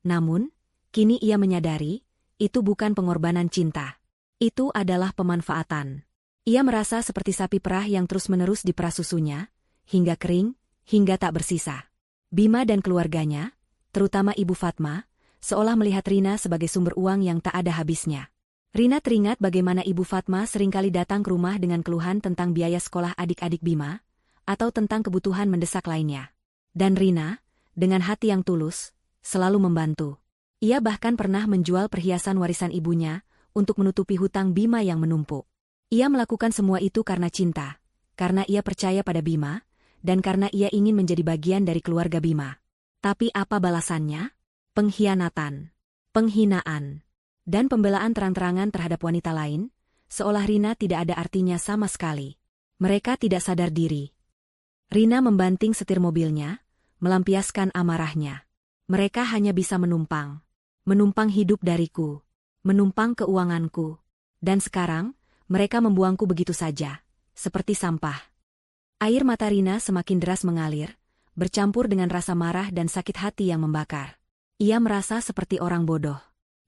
Namun, kini ia menyadari, itu bukan pengorbanan cinta. Itu adalah pemanfaatan. Ia merasa seperti sapi perah yang terus-menerus diperah susunya, hingga kering, hingga tak bersisa. Bima dan keluarganya, terutama Ibu Fatma, seolah melihat Rina sebagai sumber uang yang tak ada habisnya. Rina teringat bagaimana Ibu Fatma seringkali datang ke rumah dengan keluhan tentang biaya sekolah adik-adik Bima, atau tentang kebutuhan mendesak lainnya. Dan Rina, dengan hati yang tulus, selalu membantu. Ia bahkan pernah menjual perhiasan warisan ibunya untuk menutupi hutang Bima yang menumpuk. Ia melakukan semua itu karena cinta, karena ia percaya pada Bima, dan karena ia ingin menjadi bagian dari keluarga Bima. Tapi apa balasannya? Pengkhianatan, penghinaan, dan pembelaan terang-terangan terhadap wanita lain, seolah Rina tidak ada artinya sama sekali. Mereka tidak sadar diri. Rina membanting setir mobilnya, melampiaskan amarahnya. Mereka hanya bisa menumpang. Menumpang hidup dariku. Menumpang keuanganku. Dan sekarang, mereka membuangku begitu saja, seperti sampah. Air mata Rina semakin deras mengalir, bercampur dengan rasa marah dan sakit hati yang membakar. Ia merasa seperti orang bodoh.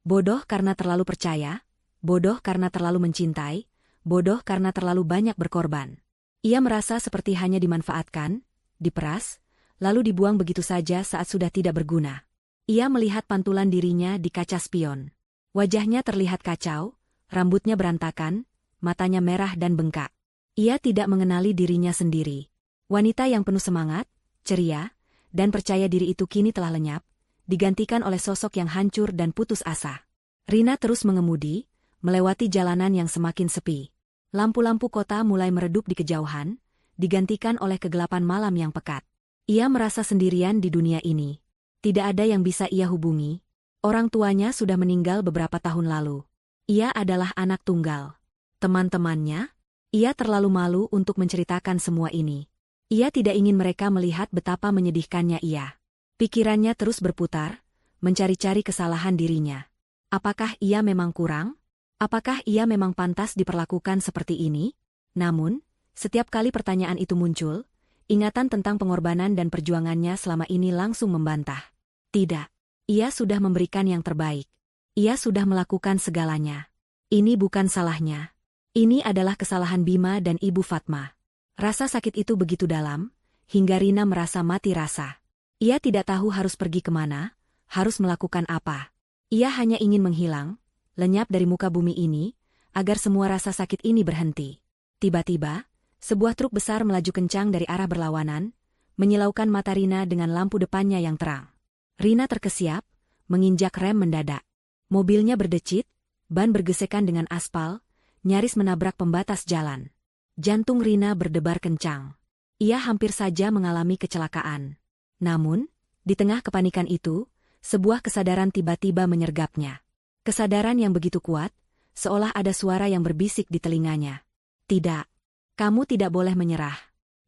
Bodoh karena terlalu percaya, bodoh karena terlalu mencintai, bodoh karena terlalu banyak berkorban. Ia merasa seperti hanya dimanfaatkan, diperas, lalu dibuang begitu saja saat sudah tidak berguna. Ia melihat pantulan dirinya di kaca spion. Wajahnya terlihat kacau, rambutnya berantakan, matanya merah dan bengkak. Ia tidak mengenali dirinya sendiri. Wanita yang penuh semangat, ceria, dan percaya diri itu kini telah lenyap, digantikan oleh sosok yang hancur dan putus asa. Rina terus mengemudi, melewati jalanan yang semakin sepi. Lampu-lampu kota mulai meredup di kejauhan, digantikan oleh kegelapan malam yang pekat. Ia merasa sendirian di dunia ini. Tidak ada yang bisa ia hubungi. Orang tuanya sudah meninggal beberapa tahun lalu. Ia adalah anak tunggal. Teman-temannya? Ia terlalu malu untuk menceritakan semua ini. Ia tidak ingin mereka melihat betapa menyedihkannya ia. Pikirannya terus berputar, mencari-cari kesalahan dirinya. Apakah ia memang kurang? Apakah ia memang pantas diperlakukan seperti ini? Namun, setiap kali pertanyaan itu muncul, ingatan tentang pengorbanan dan perjuangannya selama ini langsung membantah. Tidak. Ia sudah memberikan yang terbaik. Ia sudah melakukan segalanya. Ini bukan salahnya. Ini adalah kesalahan Bima dan Ibu Fatma. Rasa sakit itu begitu dalam, hingga Rina merasa mati rasa. Ia tidak tahu harus pergi kemana, harus melakukan apa. Ia hanya ingin menghilang, lenyap dari muka bumi ini, agar semua rasa sakit ini berhenti. Tiba-tiba, sebuah truk besar melaju kencang dari arah berlawanan, menyilaukan mata Rina dengan lampu depannya yang terang. Rina terkesiap, menginjak rem mendadak. Mobilnya berdecit, ban bergesekan dengan aspal, nyaris menabrak pembatas jalan. Jantung Rina berdebar kencang. Ia hampir saja mengalami kecelakaan. Namun, di tengah kepanikan itu, sebuah kesadaran tiba-tiba menyergapnya. Kesadaran yang begitu kuat, seolah ada suara yang berbisik di telinganya. Tidak. Kamu tidak boleh menyerah.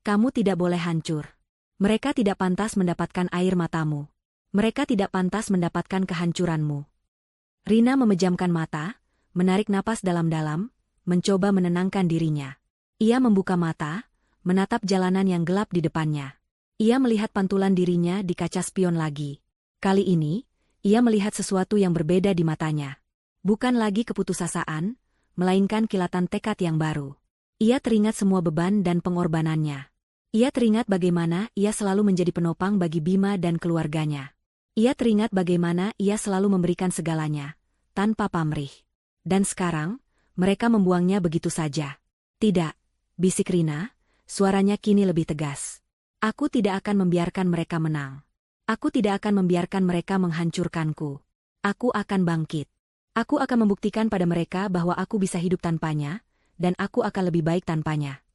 Kamu tidak boleh hancur. Mereka tidak pantas mendapatkan air matamu. Mereka tidak pantas mendapatkan kehancuranmu. Rina memejamkan mata, menarik napas dalam-dalam, mencoba menenangkan dirinya. Ia membuka mata, menatap jalanan yang gelap di depannya. Ia melihat pantulan dirinya di kaca spion lagi. Kali ini, ia melihat sesuatu yang berbeda di matanya. Bukan lagi keputusasaan, melainkan kilatan tekad yang baru. Ia teringat semua beban dan pengorbanannya. Ia teringat bagaimana ia selalu menjadi penopang bagi Bima dan keluarganya. Ia teringat bagaimana ia selalu memberikan segalanya, tanpa pamrih. Dan sekarang, mereka membuangnya begitu saja. Tidak, bisik Rina, suaranya kini lebih tegas. Aku tidak akan membiarkan mereka menang. Aku tidak akan membiarkan mereka menghancurkanku. Aku akan bangkit. Aku akan membuktikan pada mereka bahwa aku bisa hidup tanpanya, dan aku akan lebih baik tanpanya.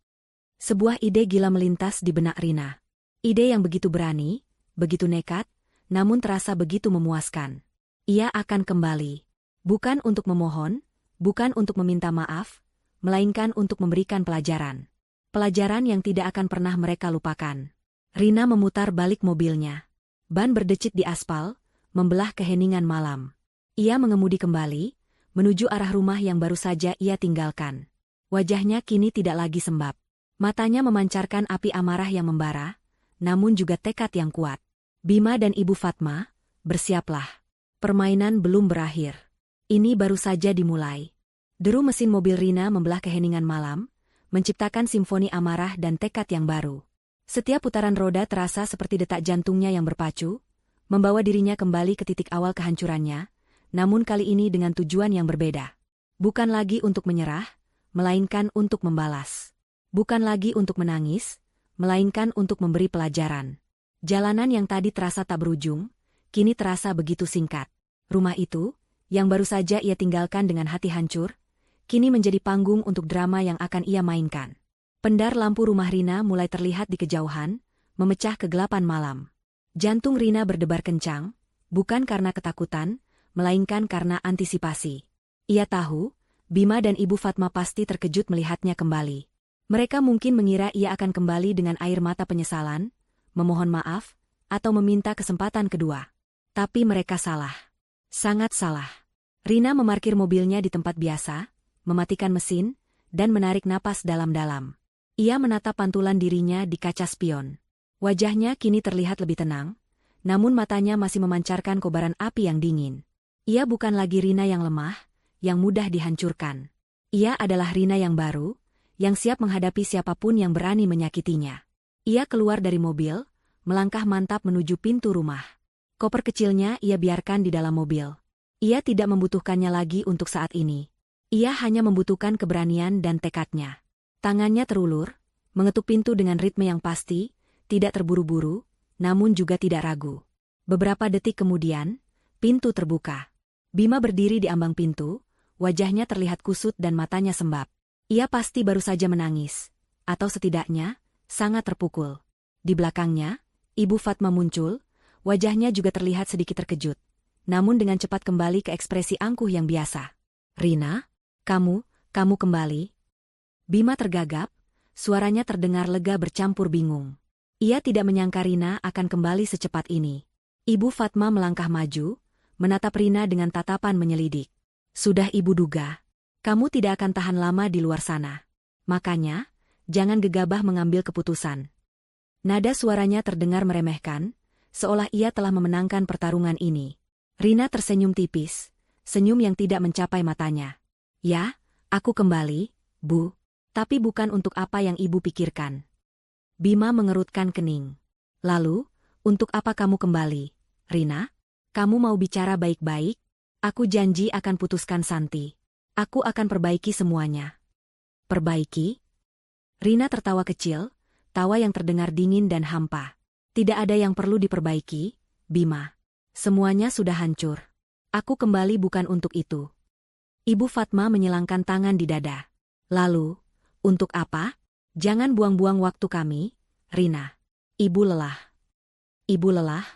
Sebuah ide gila melintas di benak Rina. Ide yang begitu berani, begitu nekat, namun terasa begitu memuaskan. Ia akan kembali. Bukan untuk memohon, bukan untuk meminta maaf, melainkan untuk memberikan pelajaran. Pelajaran yang tidak akan pernah mereka lupakan. Rina memutar balik mobilnya. Ban berdecit di aspal, membelah keheningan malam. Ia mengemudi kembali, menuju arah rumah yang baru saja ia tinggalkan. Wajahnya kini tidak lagi sembab. Matanya memancarkan api amarah yang membara, namun juga tekad yang kuat. Bima dan Ibu Fatma, bersiaplah. Permainan belum berakhir. Ini baru saja dimulai. Deru mesin mobil Rina membelah keheningan malam, menciptakan simfoni amarah dan tekad yang baru. Setiap putaran roda terasa seperti detak jantungnya yang berpacu, membawa dirinya kembali ke titik awal kehancurannya, namun kali ini dengan tujuan yang berbeda. Bukan lagi untuk menyerah, melainkan untuk membalas. Bukan lagi untuk menangis, melainkan untuk memberi pelajaran. Jalanan yang tadi terasa tak berujung, kini terasa begitu singkat. Rumah itu, yang baru saja ia tinggalkan dengan hati hancur, kini menjadi panggung untuk drama yang akan ia mainkan. Pendar lampu rumah Rina mulai terlihat di kejauhan, memecah kegelapan malam. Jantung Rina berdebar kencang, bukan karena ketakutan, melainkan karena antisipasi. Ia tahu, Bima dan Ibu Fatma pasti terkejut melihatnya kembali. Mereka mungkin mengira ia akan kembali dengan air mata penyesalan, memohon maaf, atau meminta kesempatan kedua. Tapi mereka salah. Sangat salah. Rina memarkir mobilnya di tempat biasa, mematikan mesin, dan menarik napas dalam-dalam. Ia menatap pantulan dirinya di kaca spion. Wajahnya kini terlihat lebih tenang, namun matanya masih memancarkan kobaran api yang dingin. Ia bukan lagi Rina yang lemah, yang mudah dihancurkan. Ia adalah Rina yang baru, yang siap menghadapi siapapun yang berani menyakitinya. Ia keluar dari mobil, melangkah mantap menuju pintu rumah. Koper kecilnya ia biarkan di dalam mobil. Ia tidak membutuhkannya lagi untuk saat ini. Ia hanya membutuhkan keberanian dan tekadnya. Tangannya terulur, mengetuk pintu dengan ritme yang pasti, tidak terburu-buru, namun juga tidak ragu. Beberapa detik kemudian, pintu terbuka. Bima berdiri di ambang pintu, wajahnya terlihat kusut dan matanya sembab. Ia pasti baru saja menangis, atau setidaknya, sangat terpukul. Di belakangnya, Ibu Fatma muncul, wajahnya juga terlihat sedikit terkejut. Namun dengan cepat kembali ke ekspresi angkuh yang biasa. "Rina, kamu kembali?" Bima tergagap, suaranya terdengar lega bercampur bingung. Ia tidak menyangka Rina akan kembali secepat ini. Ibu Fatma melangkah maju, menatap Rina dengan tatapan menyelidik. "Sudah Ibu duga, kamu tidak akan tahan lama di luar sana. Makanya, jangan gegabah mengambil keputusan." Nada suaranya terdengar meremehkan, seolah ia telah memenangkan pertarungan ini. Rina tersenyum tipis, senyum yang tidak mencapai matanya. "Ya, aku kembali, Bu. Tapi bukan untuk apa yang Ibu pikirkan." Bima mengerutkan kening. "Lalu, untuk apa kamu kembali, Rina? Kamu mau bicara baik-baik? Aku janji akan putuskan Santi. Aku akan perbaiki semuanya." "Perbaiki?" Rina tertawa kecil, tawa yang terdengar dingin dan hampa. "Tidak ada yang perlu diperbaiki, Bima. Semuanya sudah hancur. Aku kembali bukan untuk itu." Ibu Fatma menyilangkan tangan di dada. "Lalu, untuk apa? Jangan buang-buang waktu kami, Rina. Ibu lelah." "Ibu lelah?"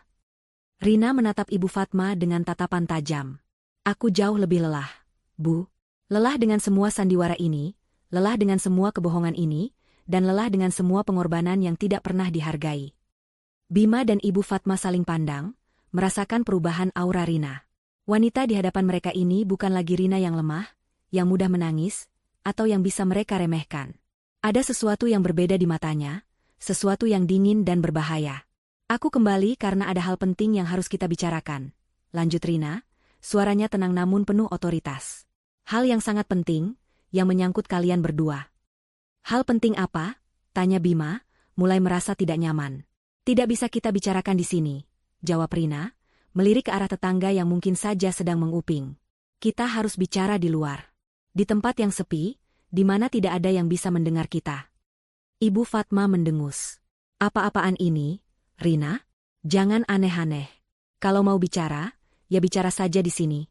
Rina menatap Ibu Fatma dengan tatapan tajam. "Aku jauh lebih lelah, Bu. Lelah dengan semua sandiwara ini, lelah dengan semua kebohongan ini, dan lelah dengan semua pengorbanan yang tidak pernah dihargai." Bima dan Ibu Fatma saling pandang, merasakan perubahan aura Rina. Wanita di hadapan mereka ini bukan lagi Rina yang lemah, yang mudah menangis, atau yang bisa mereka remehkan. Ada sesuatu yang berbeda di matanya, sesuatu yang dingin dan berbahaya. "Aku kembali karena ada hal penting yang harus kita bicarakan," lanjut Rina, suaranya tenang namun penuh otoritas. "Hal yang sangat penting, yang menyangkut kalian berdua." "Hal penting apa?" tanya Bima, mulai merasa tidak nyaman. "Tidak bisa kita bicarakan di sini," jawab Rina, melirik ke arah tetangga yang mungkin saja sedang menguping. "Kita harus bicara di luar. Di tempat yang sepi, di mana tidak ada yang bisa mendengar kita." Ibu Fatma mendengus. "Apa-apaan ini, Rina? Jangan aneh-aneh. Kalau mau bicara, ya bicara saja di sini."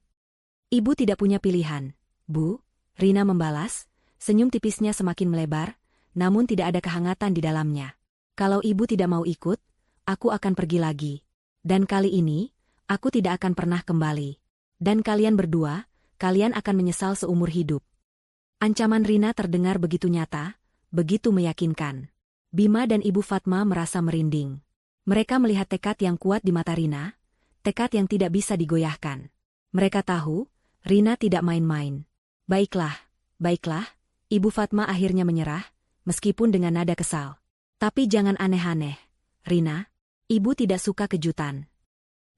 "Ibu tidak punya pilihan, Bu," Rina membalas, senyum tipisnya semakin melebar, namun tidak ada kehangatan di dalamnya. "Kalau Ibu tidak mau ikut, aku akan pergi lagi. Dan kali ini, aku tidak akan pernah kembali. Dan kalian berdua, kalian akan menyesal seumur hidup." Ancaman Rina terdengar begitu nyata, begitu meyakinkan. Bima dan Ibu Fatma merasa merinding. Mereka melihat tekad yang kuat di mata Rina, tekad yang tidak bisa digoyahkan. Mereka tahu, Rina tidak main-main. "Baiklah, baiklah," Ibu Fatma akhirnya menyerah, meskipun dengan nada kesal. "Tapi jangan aneh-aneh, Rina. Ibu tidak suka kejutan."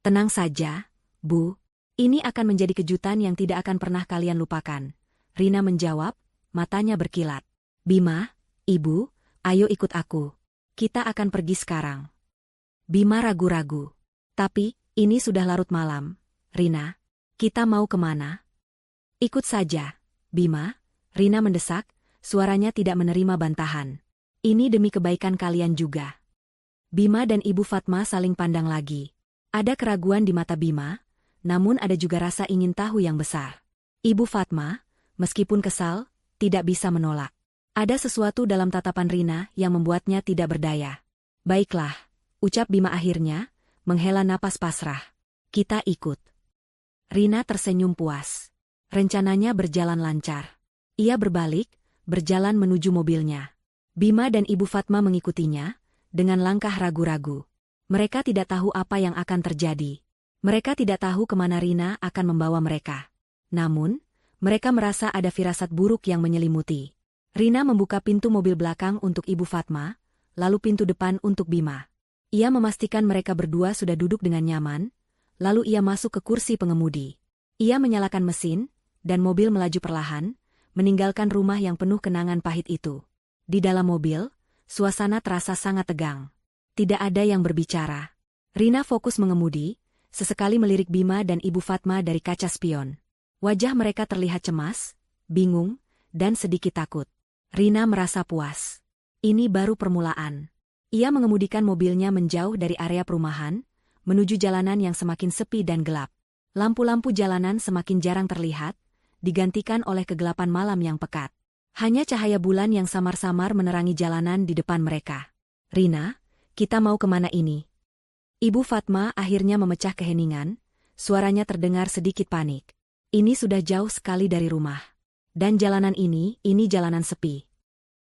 "Tenang saja, Bu. Ini akan menjadi kejutan yang tidak akan pernah kalian lupakan," Rina menjawab, matanya berkilat. "Bima, Ibu, ayo ikut aku. Kita akan pergi sekarang." Bima ragu-ragu. "Tapi, ini sudah larut malam, Rina. Kita mau kemana?" "Ikut saja, Bima, Rina mendesak, suaranya tidak menerima bantahan. Ini demi kebaikan kalian juga. Bima dan Ibu Fatma saling pandang lagi. Ada keraguan di mata Bima, namun ada juga rasa ingin tahu yang besar. Ibu Fatma, meskipun kesal, tidak bisa menolak. Ada sesuatu dalam tatapan Rina yang membuatnya tidak berdaya. Baiklah, ucap Bima akhirnya, menghela napas pasrah. Kita ikut. Rina tersenyum puas. Rencananya berjalan lancar. Ia berbalik, berjalan menuju mobilnya. Bima dan Ibu Fatma mengikutinya, dengan langkah ragu-ragu. Mereka tidak tahu apa yang akan terjadi. Mereka tidak tahu kemana Rina akan membawa mereka. Namun, mereka merasa ada firasat buruk yang menyelimuti. Rina membuka pintu mobil belakang untuk Ibu Fatma, lalu pintu depan untuk Bima. Ia memastikan mereka berdua sudah duduk dengan nyaman, lalu ia masuk ke kursi pengemudi. Ia menyalakan mesin, dan mobil melaju perlahan, meninggalkan rumah yang penuh kenangan pahit itu. Di dalam mobil, suasana terasa sangat tegang. Tidak ada yang berbicara. Rina fokus mengemudi, sesekali melirik Bima dan Ibu Fatma dari kaca spion. Wajah mereka terlihat cemas, bingung, dan sedikit takut. Rina merasa puas. Ini baru permulaan. Ia mengemudikan mobilnya menjauh dari area perumahan, menuju jalanan yang semakin sepi dan gelap. Lampu-lampu jalanan semakin jarang terlihat, digantikan oleh kegelapan malam yang pekat. Hanya cahaya bulan yang samar-samar menerangi jalanan di depan mereka. Rina, kita mau kemana ini? Ibu Fatma akhirnya memecah keheningan, suaranya terdengar sedikit panik. Ini sudah jauh sekali dari rumah. Dan jalanan ini jalanan sepi.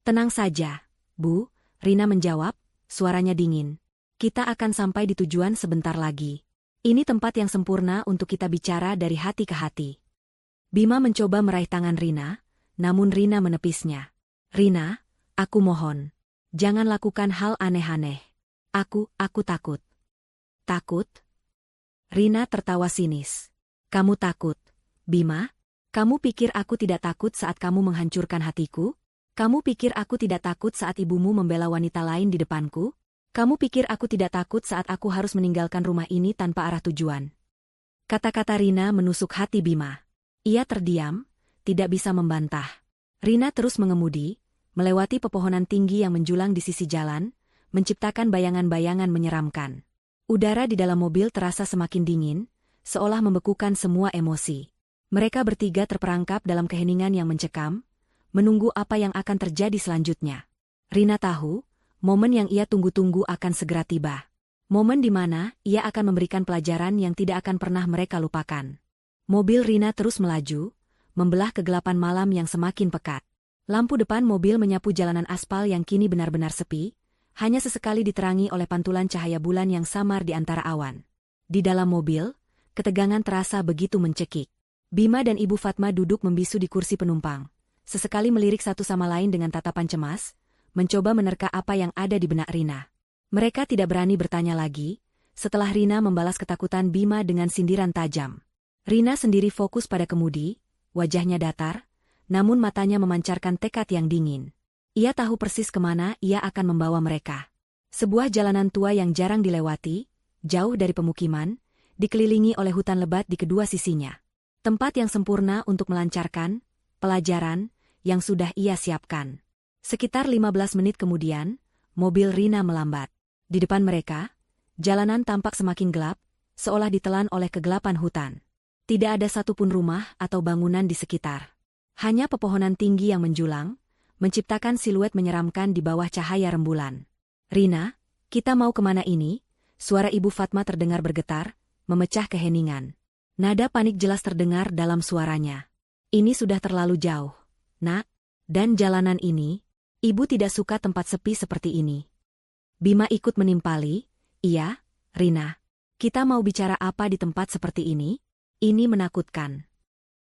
Tenang saja, Bu, Rina menjawab, suaranya dingin. Kita akan sampai di tujuan sebentar lagi. Ini tempat yang sempurna untuk kita bicara dari hati ke hati. Bima mencoba meraih tangan Rina, namun Rina menepisnya. Rina, aku mohon. Jangan lakukan hal aneh-aneh. Aku takut. Takut? Rina tertawa sinis. Kamu takut, Bima? Kamu pikir aku tidak takut saat kamu menghancurkan hatiku? Kamu pikir aku tidak takut saat ibumu membela wanita lain di depanku? Kamu pikir aku tidak takut saat aku harus meninggalkan rumah ini tanpa arah tujuan? Kata-kata Rina menusuk hati Bima. Ia terdiam, tidak bisa membantah. Rina terus mengemudi, melewati pepohonan tinggi yang menjulang di sisi jalan, menciptakan bayangan-bayangan menyeramkan. Udara di dalam mobil terasa semakin dingin, seolah membekukan semua emosi. Mereka bertiga terperangkap dalam keheningan yang mencekam, menunggu apa yang akan terjadi selanjutnya. Rina tahu, momen yang ia tunggu-tunggu akan segera tiba. Momen di mana ia akan memberikan pelajaran yang tidak akan pernah mereka lupakan. Mobil Rina terus melaju, membelah kegelapan malam yang semakin pekat. Lampu depan mobil menyapu jalanan aspal yang kini benar-benar sepi, hanya sesekali diterangi oleh pantulan cahaya bulan yang samar di antara awan. Di dalam mobil, ketegangan terasa begitu mencekik. Bima dan Ibu Fatma duduk membisu di kursi penumpang. Sesekali melirik satu sama lain dengan tatapan cemas, mencoba menerka apa yang ada di benak Rina. Mereka tidak berani bertanya lagi, setelah Rina membalas ketakutan Bima dengan sindiran tajam. Rina sendiri fokus pada kemudi, wajahnya datar, namun matanya memancarkan tekad yang dingin. Ia tahu persis kemana ia akan membawa mereka. Sebuah jalanan tua yang jarang dilewati, jauh dari pemukiman, dikelilingi oleh hutan lebat di kedua sisinya. Tempat yang sempurna untuk melancarkan pelajaran yang sudah ia siapkan. Sekitar 15 menit kemudian, mobil Rina melambat. Di depan mereka, jalanan tampak semakin gelap, seolah ditelan oleh kegelapan hutan. Tidak ada satupun rumah atau bangunan di sekitar. Hanya pepohonan tinggi yang menjulang, menciptakan siluet menyeramkan di bawah cahaya rembulan. Rina, kita mau kemana ini? Suara Ibu Fatma terdengar bergetar, memecah keheningan. Nada panik jelas terdengar dalam suaranya. Ini sudah terlalu jauh, Nak. Dan jalanan ini, Ibu tidak suka tempat sepi seperti ini. Bima ikut menimpali, iya, Rina. Kita mau bicara apa di tempat seperti ini? Ini menakutkan.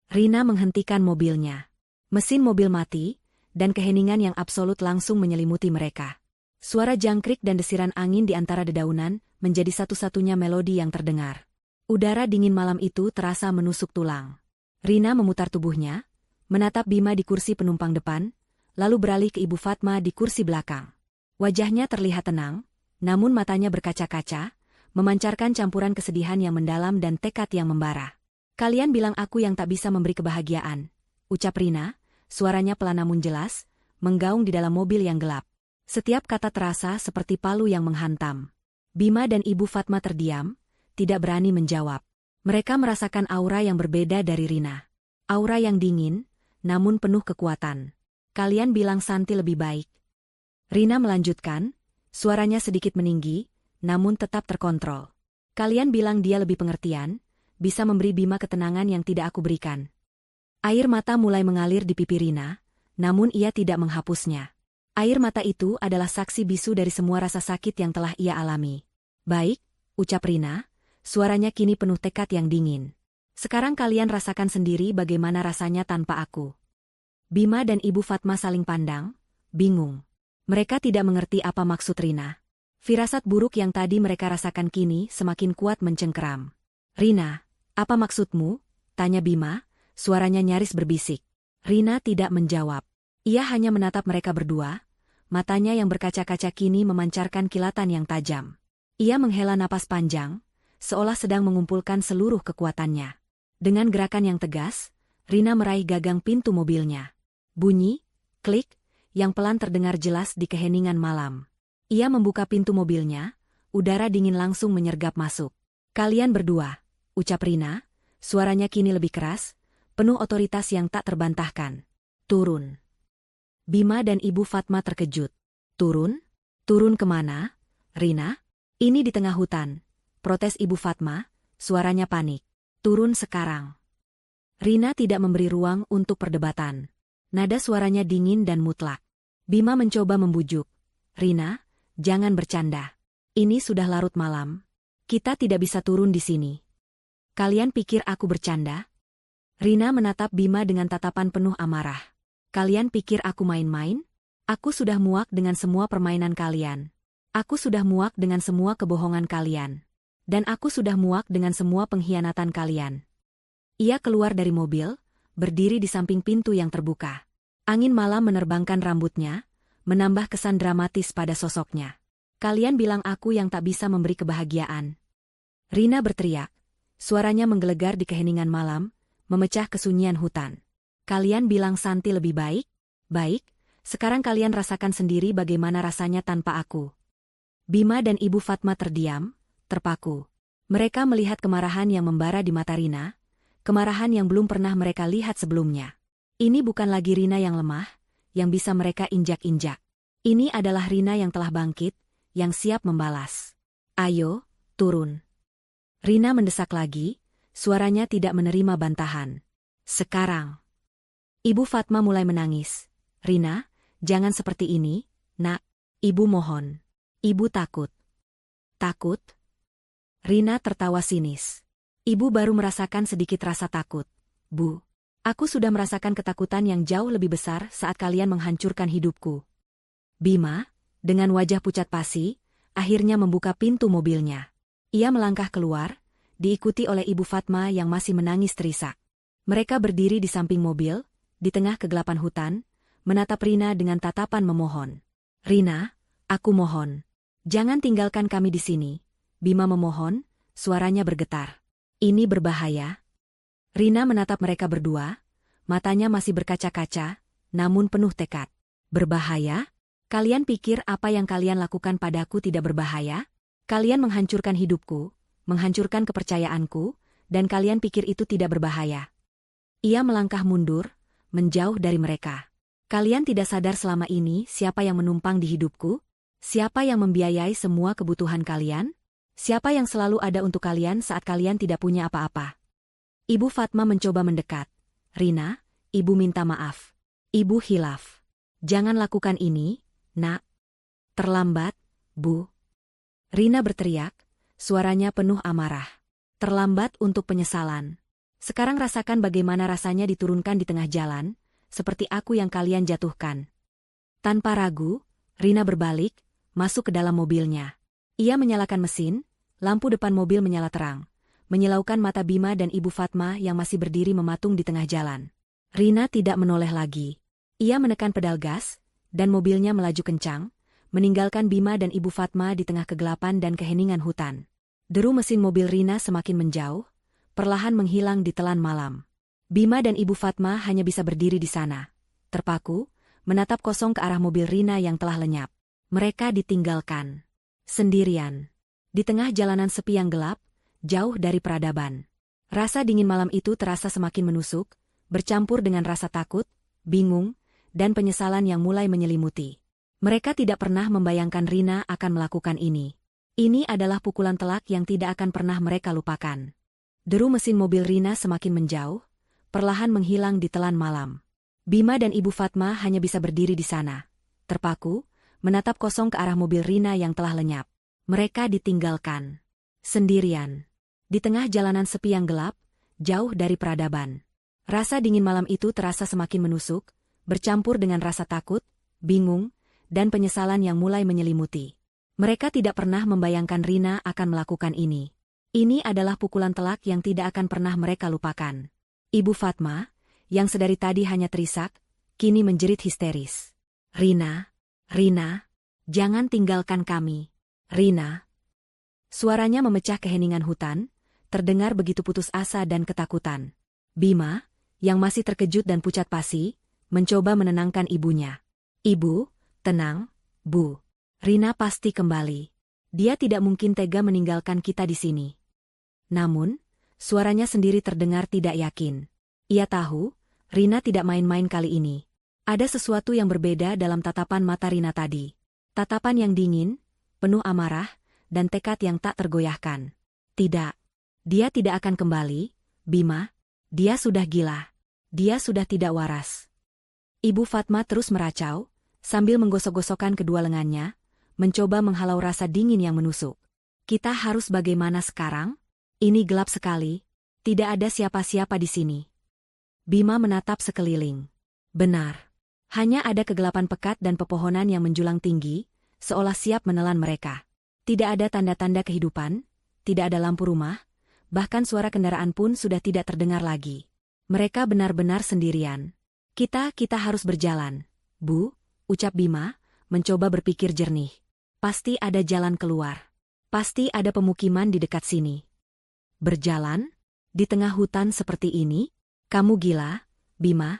Rina menghentikan mobilnya. Mesin mobil mati, dan keheningan yang absolut langsung menyelimuti mereka. Suara jangkrik dan desiran angin di antara dedaunan menjadi satu-satunya melodi yang terdengar. Udara dingin malam itu terasa menusuk tulang. Rina memutar tubuhnya, menatap Bima di kursi penumpang depan, lalu beralih ke Ibu Fatma di kursi belakang. Wajahnya terlihat tenang, namun matanya berkaca-kaca, memancarkan campuran kesedihan yang mendalam dan tekad yang membara. Kalian bilang aku yang tak bisa memberi kebahagiaan. ucap Rina, suaranya pelan namun jelas, menggaung di dalam mobil yang gelap. Setiap kata terasa seperti palu yang menghantam. Bima dan Ibu Fatma terdiam, tidak berani menjawab. Mereka merasakan aura yang berbeda dari Rina. Aura yang dingin, namun penuh kekuatan. Kalian bilang Santi lebih baik. Rina melanjutkan, suaranya sedikit meninggi, namun tetap terkontrol. Kalian bilang dia lebih pengertian, bisa memberi Bima ketenangan yang tidak aku berikan. Air mata mulai mengalir di pipi Rina, namun ia tidak menghapusnya. Air mata itu adalah saksi bisu dari semua rasa sakit yang telah ia alami. Baik, ucap Rina, suaranya kini penuh tekad yang dingin. Sekarang kalian rasakan sendiri bagaimana rasanya tanpa aku. Bima dan Ibu Fatma saling pandang, bingung. Mereka tidak mengerti apa maksud Rina. Firasat buruk yang tadi mereka rasakan kini semakin kuat mencengkeram. Rina, apa maksudmu? Tanya Bima, suaranya nyaris berbisik. Rina tidak menjawab. Ia hanya menatap mereka berdua, matanya yang berkaca-kaca kini memancarkan kilatan yang tajam. Ia menghela napas panjang, seolah sedang mengumpulkan seluruh kekuatannya. Dengan gerakan yang tegas, Rina meraih gagang pintu mobilnya. Bunyi, klik, yang pelan terdengar jelas di keheningan malam. Ia membuka pintu mobilnya, udara dingin langsung menyergap masuk. Kalian berdua, ucap Rina, suaranya kini lebih keras, penuh otoritas yang tak terbantahkan. Turun. Bima dan Ibu Fatma terkejut. Turun? Turun kemana? Rina? Ini di tengah hutan. Protes Ibu Fatma, suaranya panik. Turun sekarang. Rina tidak memberi ruang untuk perdebatan. Nada suaranya dingin dan mutlak. Bima mencoba membujuk. Rina, jangan bercanda. Ini sudah larut malam. Kita tidak bisa turun di sini. Kalian pikir aku bercanda? Rina menatap Bima dengan tatapan penuh amarah. Kalian pikir aku main-main? Aku sudah muak dengan semua permainan kalian. Aku sudah muak dengan semua kebohongan kalian. Dan aku sudah muak dengan semua pengkhianatan kalian. Ia keluar dari mobil, berdiri di samping pintu yang terbuka. Angin malam menerbangkan rambutnya, menambah kesan dramatis pada sosoknya. Kalian bilang aku yang tak bisa memberi kebahagiaan. Rina berteriak. Suaranya menggelegar di keheningan malam, memecah kesunyian hutan. Kalian bilang Santi lebih baik? Baik, sekarang kalian rasakan sendiri bagaimana rasanya tanpa aku. Bima dan Ibu Fatma terdiam, terpaku. Mereka melihat kemarahan yang membara di mata Rina, kemarahan yang belum pernah mereka lihat sebelumnya. Ini bukan lagi Rina yang lemah, yang bisa mereka injak-injak. Ini adalah Rina yang telah bangkit, yang siap membalas. Ayo, turun. Rina mendesak lagi, suaranya tidak menerima bantahan. Sekarang. Ibu Fatma mulai menangis. Rina, jangan seperti ini, nak. Ibu mohon. Ibu takut. Takut? Rina tertawa sinis. Ibu baru merasakan sedikit rasa takut. Bu, aku sudah merasakan ketakutan yang jauh lebih besar saat kalian menghancurkan hidupku. Bima, dengan wajah pucat pasi, akhirnya membuka pintu mobilnya. Ia melangkah keluar, diikuti oleh Ibu Fatma yang masih menangis terisak. Mereka berdiri di samping mobil, di tengah kegelapan hutan, menatap Rina dengan tatapan memohon. Rina, aku mohon. Jangan tinggalkan kami di sini. Bima memohon, suaranya bergetar. Ini berbahaya. Rina menatap mereka berdua, matanya masih berkaca-kaca, namun penuh tekad. Berbahaya? Kalian pikir apa yang kalian lakukan padaku tidak berbahaya? Kalian menghancurkan hidupku, menghancurkan kepercayaanku, dan kalian pikir itu tidak berbahaya. Ia melangkah mundur, menjauh dari mereka. Kalian tidak sadar selama ini siapa yang menumpang di hidupku? Siapa yang membiayai semua kebutuhan kalian? Siapa yang selalu ada untuk kalian saat kalian tidak punya apa-apa? Ibu Fatma mencoba mendekat. Rina, Ibu minta maaf. Ibu hilaf. Jangan lakukan ini, nak. Terlambat, Bu. Rina berteriak, suaranya penuh amarah. Terlambat untuk penyesalan. Sekarang rasakan bagaimana rasanya diturunkan di tengah jalan, seperti aku yang kalian jatuhkan. Tanpa ragu, Rina berbalik, masuk ke dalam mobilnya. Ia menyalakan mesin, lampu depan mobil menyala terang, menyilaukan mata Bima dan Ibu Fatma yang masih berdiri mematung di tengah jalan. Rina tidak menoleh lagi. Ia menekan pedal gas, dan mobilnya melaju kencang, meninggalkan Bima dan Ibu Fatma di tengah kegelapan dan keheningan hutan. Deru mesin mobil Rina semakin menjauh, perlahan menghilang di telan malam. Bima dan Ibu Fatma hanya bisa berdiri di sana, terpaku, menatap kosong ke arah mobil Rina yang telah lenyap. Mereka ditinggalkan sendirian di tengah jalanan sepi yang gelap, jauh dari peradaban. Rasa dingin malam itu terasa semakin menusuk, bercampur dengan rasa takut, bingung, dan penyesalan yang mulai menyelimuti. Mereka tidak pernah membayangkan Rina akan melakukan ini. Ini adalah pukulan telak yang tidak akan pernah mereka lupakan. Deru mesin mobil Rina semakin menjauh, perlahan menghilang di telan malam. Bima dan Ibu Fatma hanya bisa berdiri di sana, terpaku, menatap kosong ke arah mobil Rina yang telah lenyap. Mereka ditinggalkan sendirian di tengah jalanan sepi yang gelap, jauh dari peradaban. Rasa dingin malam itu terasa semakin menusuk, bercampur dengan rasa takut, bingung, dan penyesalan yang mulai menyelimuti. Mereka tidak pernah membayangkan Rina akan melakukan ini. Ini adalah pukulan telak yang tidak akan pernah mereka lupakan. Ibu Fatma, yang sedari tadi hanya terisak, kini menjerit histeris. Rina, Rina, jangan tinggalkan kami. Rina. Suaranya memecah keheningan hutan, terdengar begitu putus asa dan ketakutan. Bima, yang masih terkejut dan pucat pasi, mencoba menenangkan ibunya. Ibu, tenang, Bu. Rina pasti kembali. Dia tidak mungkin tega meninggalkan kita di sini. Namun, suaranya sendiri terdengar tidak yakin. Ia tahu, Rina tidak main-main kali ini. Ada sesuatu yang berbeda dalam tatapan mata Rina tadi. Tatapan yang dingin, penuh amarah, dan tekad yang tak tergoyahkan. Tidak. Dia tidak akan kembali, Bima. Dia sudah gila. Dia sudah tidak waras. Ibu Fatma terus meracau, sambil menggosok-gosokkan kedua lengannya, mencoba menghalau rasa dingin yang menusuk. Kita harus bagaimana sekarang? Ini gelap sekali. Tidak ada siapa-siapa di sini. Bima menatap sekeliling. Benar. Hanya ada kegelapan pekat dan pepohonan yang menjulang tinggi, seolah siap menelan mereka. Tidak ada tanda-tanda kehidupan, tidak ada lampu rumah, bahkan suara kendaraan pun sudah tidak terdengar lagi. Mereka benar-benar sendirian. Kita harus berjalan, Bu, ucap Bima, mencoba berpikir jernih. Pasti ada jalan keluar. Pasti ada pemukiman di dekat sini. Berjalan? Di tengah hutan seperti ini? Kamu gila, Bima?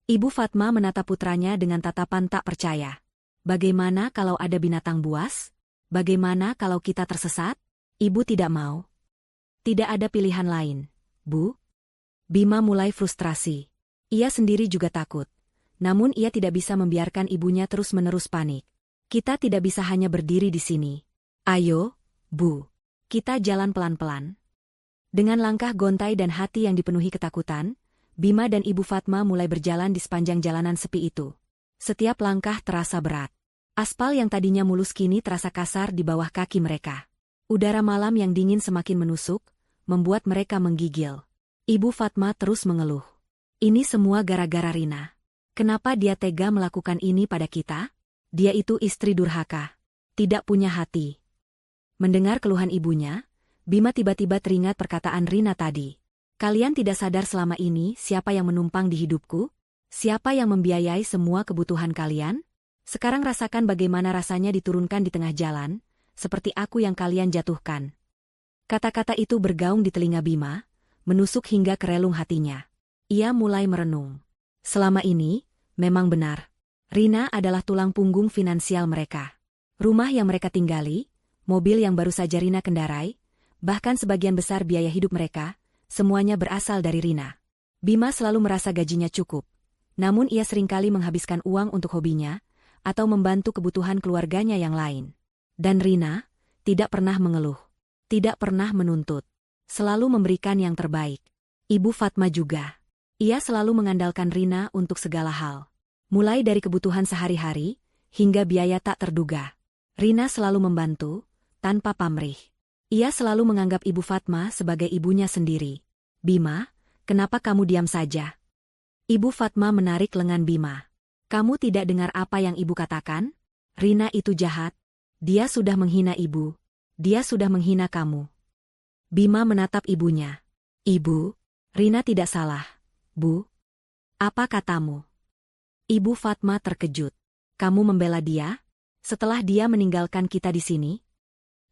Ibu Fatma menatap putranya dengan tatapan tak percaya. Bagaimana kalau ada binatang buas? Bagaimana kalau kita tersesat? Ibu tidak mau. Tidak ada pilihan lain, Bu. Bima mulai frustrasi. Ia sendiri juga takut. Namun ia tidak bisa membiarkan ibunya terus-menerus panik. Kita tidak bisa hanya berdiri di sini. Ayo, Bu. Kita jalan pelan-pelan. Dengan langkah gontai dan hati yang dipenuhi ketakutan, Bima dan Ibu Fatma mulai berjalan di sepanjang jalanan sepi itu. Setiap langkah terasa berat. Aspal yang tadinya mulus kini terasa kasar di bawah kaki mereka. Udara malam yang dingin semakin menusuk, membuat mereka menggigil. Ibu Fatma terus mengeluh. Ini semua gara-gara Rina. Kenapa dia tega melakukan ini pada kita? Dia itu istri durhaka. Tidak punya hati. Mendengar keluhan ibunya, Bima tiba-tiba teringat perkataan Rina tadi. Kalian tidak sadar selama ini siapa yang menumpang di hidupku? Siapa yang membiayai semua kebutuhan kalian? Sekarang rasakan bagaimana rasanya diturunkan di tengah jalan, seperti aku yang kalian jatuhkan. Kata-kata itu bergaung di telinga Bima, menusuk hingga ke relung hatinya. Ia mulai merenung. Selama ini, memang benar. Rina adalah tulang punggung finansial mereka. Rumah yang mereka tinggali, mobil yang baru saja Rina kendarai, bahkan sebagian besar biaya hidup mereka, semuanya berasal dari Rina. Bima selalu merasa gajinya cukup. Namun ia seringkali menghabiskan uang untuk hobinya, atau membantu kebutuhan keluarganya yang lain. Dan Rina tidak pernah mengeluh, tidak pernah menuntut, selalu memberikan yang terbaik. Ibu Fatma juga. Ia selalu mengandalkan Rina untuk segala hal. Mulai dari kebutuhan sehari-hari, hingga biaya tak terduga. Rina selalu membantu, tanpa pamrih. Ia selalu menganggap Ibu Fatma sebagai ibunya sendiri. Bima, kenapa kamu diam saja? Ibu Fatma menarik lengan Bima. Kamu tidak dengar apa yang ibu katakan? Rina itu jahat. Dia sudah menghina ibu. Dia sudah menghina kamu. Bima menatap ibunya. Ibu, Rina tidak salah. Bu, apa katamu? Ibu Fatma terkejut. Kamu membela dia? Setelah dia meninggalkan kita di sini?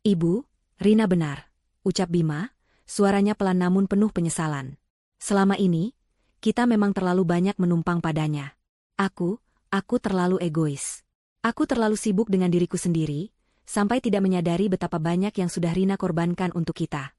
Ibu, Rina benar, ucap Bima, suaranya pelan namun penuh penyesalan. Selama ini, Kita memang terlalu banyak menumpang padanya. Aku terlalu egois. Aku terlalu sibuk dengan diriku sendiri, sampai tidak menyadari betapa banyak yang sudah Rina korbankan untuk kita.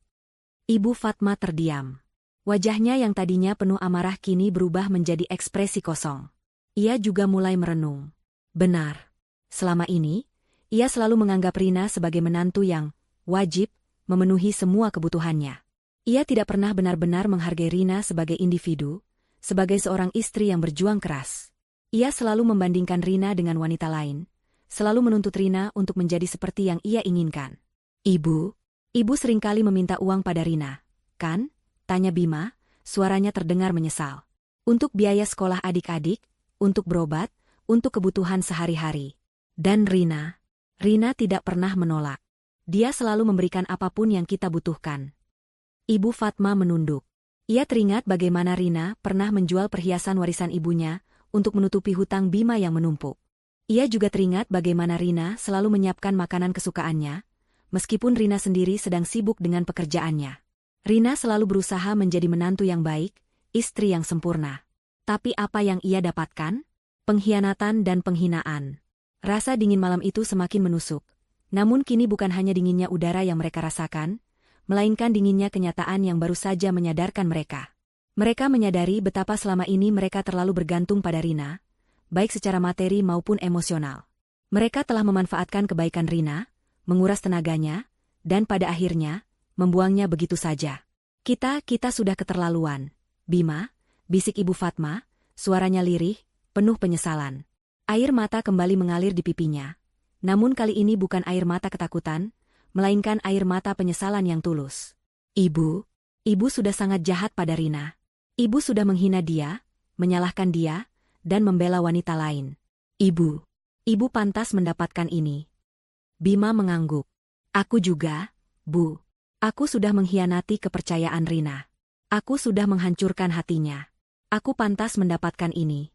Ibu Fatma terdiam. Wajahnya yang tadinya penuh amarah kini berubah menjadi ekspresi kosong. Ia juga mulai merenung. Benar. Selama ini, ia selalu menganggap Rina sebagai menantu yang wajib memenuhi semua kebutuhannya. Ia tidak pernah benar-benar menghargai Rina sebagai individu, sebagai seorang istri yang berjuang keras. Ia selalu membandingkan Rina dengan wanita lain, selalu menuntut Rina untuk menjadi seperti yang ia inginkan. Ibu seringkali meminta uang pada Rina, kan? Tanya Bima, suaranya terdengar menyesal. Untuk biaya sekolah adik-adik, untuk berobat, untuk kebutuhan sehari-hari. Dan Rina tidak pernah menolak. Dia selalu memberikan apapun yang kita butuhkan. Ibu Fatma menunduk. Ia teringat bagaimana Rina pernah menjual perhiasan warisan ibunya untuk menutupi hutang Bima yang menumpuk. Ia juga teringat bagaimana Rina selalu menyiapkan makanan kesukaannya, meskipun Rina sendiri sedang sibuk dengan pekerjaannya. Rina selalu berusaha menjadi menantu yang baik, istri yang sempurna. Tapi apa yang ia dapatkan? Pengkhianatan dan penghinaan. Rasa dingin malam itu semakin menusuk. Namun kini bukan hanya dinginnya udara yang mereka rasakan, melainkan dinginnya kenyataan yang baru saja menyadarkan mereka. Mereka menyadari betapa selama ini mereka terlalu bergantung pada Rina, baik secara materi maupun emosional. Mereka telah memanfaatkan kebaikan Rina, menguras tenaganya, dan pada akhirnya, membuangnya begitu saja. Kita sudah keterlaluan. Bima, bisik Ibu Fatma, suaranya lirih, penuh penyesalan. Air mata kembali mengalir di pipinya. Namun kali ini bukan air mata ketakutan, melainkan air mata penyesalan yang tulus. Ibu sudah sangat jahat pada Rina. Ibu sudah menghina dia, menyalahkan dia, dan membela wanita lain. Ibu pantas mendapatkan ini. Bima mengangguk. Aku juga, Bu. Aku sudah mengkhianati kepercayaan Rina. Aku sudah menghancurkan hatinya. Aku pantas mendapatkan ini.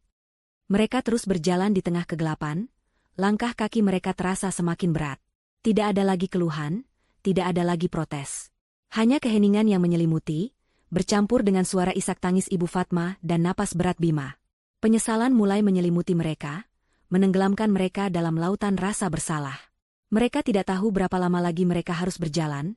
Mereka terus berjalan di tengah kegelapan, langkah kaki mereka terasa semakin berat. Tidak ada lagi keluhan, tidak ada lagi protes. Hanya keheningan yang menyelimuti, bercampur dengan suara isak tangis Ibu Fatma dan napas berat Bima. Penyesalan mulai menyelimuti mereka, menenggelamkan mereka dalam lautan rasa bersalah. Mereka tidak tahu berapa lama lagi mereka harus berjalan,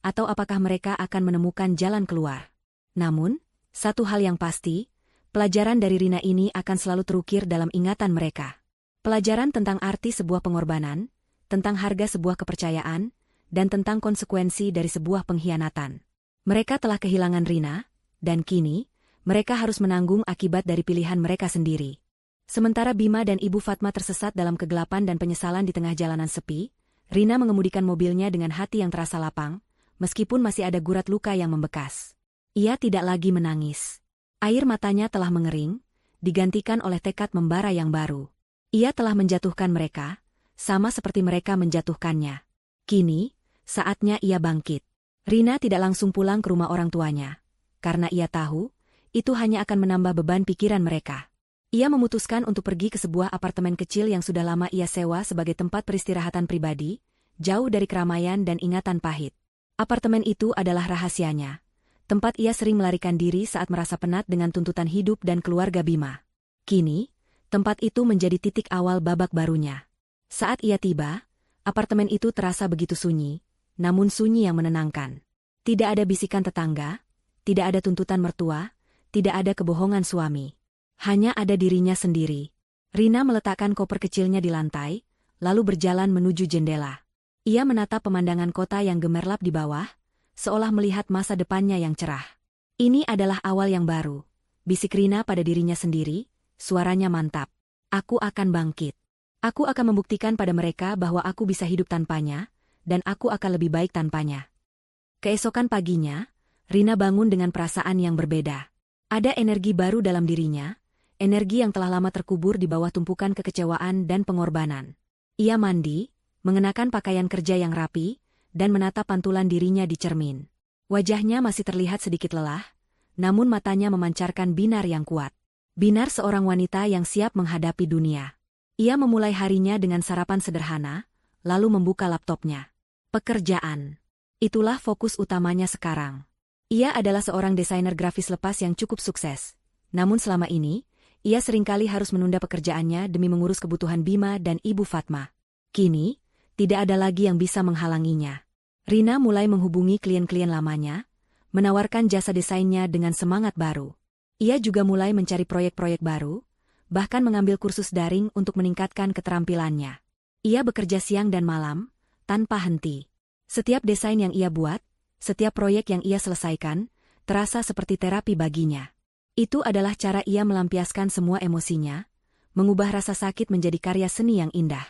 atau apakah mereka akan menemukan jalan keluar. Namun, satu hal yang pasti, pelajaran dari Rina ini akan selalu terukir dalam ingatan mereka. Pelajaran tentang arti sebuah pengorbanan, tentang harga sebuah kepercayaan, dan tentang konsekuensi dari sebuah pengkhianatan. Mereka telah kehilangan Rina, dan kini, mereka harus menanggung akibat dari pilihan mereka sendiri. Sementara Bima dan Ibu Fatma tersesat dalam kegelapan dan penyesalan di tengah jalanan sepi, Rina mengemudikan mobilnya dengan hati yang terasa lapang, meskipun masih ada gurat luka yang membekas. Ia tidak lagi menangis. Air matanya telah mengering, digantikan oleh tekad membara yang baru. Ia telah menjatuhkan mereka, sama seperti mereka menjatuhkannya. Kini, saatnya ia bangkit. Rina tidak langsung pulang ke rumah orang tuanya, karena ia tahu, itu hanya akan menambah beban pikiran mereka. Ia memutuskan untuk pergi ke sebuah apartemen kecil yang sudah lama ia sewa sebagai tempat peristirahatan pribadi, jauh dari keramaian dan ingatan pahit. Apartemen itu adalah rahasianya. Tempat ia sering melarikan diri saat merasa penat dengan tuntutan hidup dan keluarga Bima. Kini, tempat itu menjadi titik awal babak barunya. Saat ia tiba, apartemen itu terasa begitu sunyi, namun sunyi yang menenangkan. Tidak ada bisikan tetangga, tidak ada tuntutan mertua, tidak ada kebohongan suami. Hanya ada dirinya sendiri. Rina meletakkan koper kecilnya di lantai, lalu berjalan menuju jendela. Ia menatap pemandangan kota yang gemerlap di bawah, seolah melihat masa depannya yang cerah. Ini adalah awal yang baru, bisik Rina pada dirinya sendiri, suaranya mantap. Aku akan bangkit. Aku akan membuktikan pada mereka bahwa aku bisa hidup tanpanya, dan aku akan lebih baik tanpanya. Keesokan paginya, Rina bangun dengan perasaan yang berbeda. Ada energi baru dalam dirinya, energi yang telah lama terkubur di bawah tumpukan kekecewaan dan pengorbanan. Ia mandi, mengenakan pakaian kerja yang rapi, dan menatap pantulan dirinya di cermin. Wajahnya masih terlihat sedikit lelah, namun matanya memancarkan binar yang kuat. Binar seorang wanita yang siap menghadapi dunia. Ia memulai harinya dengan sarapan sederhana, lalu membuka laptopnya. Pekerjaan. Itulah fokus utamanya sekarang. Ia adalah seorang desainer grafis lepas yang cukup sukses, namun selama ini, ia seringkali harus menunda pekerjaannya demi mengurus kebutuhan Bima dan Ibu Fatma. Kini, tidak ada lagi yang bisa menghalanginya. Rina mulai menghubungi klien-klien lamanya, menawarkan jasa desainnya dengan semangat baru. Ia juga mulai mencari proyek-proyek baru, bahkan mengambil kursus daring untuk meningkatkan keterampilannya. Ia bekerja siang dan malam, tanpa henti. Setiap desain yang ia buat, setiap proyek yang ia selesaikan, terasa seperti terapi baginya. Itu adalah cara ia melampiaskan semua emosinya, mengubah rasa sakit menjadi karya seni yang indah.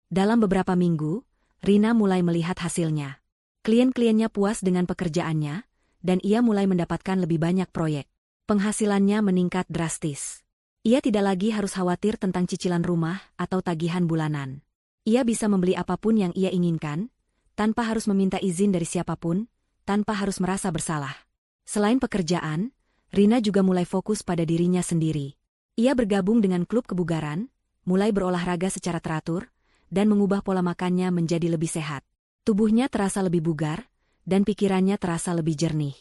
Dalam beberapa minggu, Rina mulai melihat hasilnya. Klien-kliennya puas dengan pekerjaannya, dan ia mulai mendapatkan lebih banyak proyek. Penghasilannya meningkat drastis. Ia tidak lagi harus khawatir tentang cicilan rumah atau tagihan bulanan. Ia bisa membeli apapun yang ia inginkan, tanpa harus meminta izin dari siapapun, tanpa harus merasa bersalah. Selain pekerjaan, Rina juga mulai fokus pada dirinya sendiri. Ia bergabung dengan klub kebugaran, mulai berolahraga secara teratur, dan mengubah pola makannya menjadi lebih sehat. Tubuhnya terasa lebih bugar, dan pikirannya terasa lebih jernih.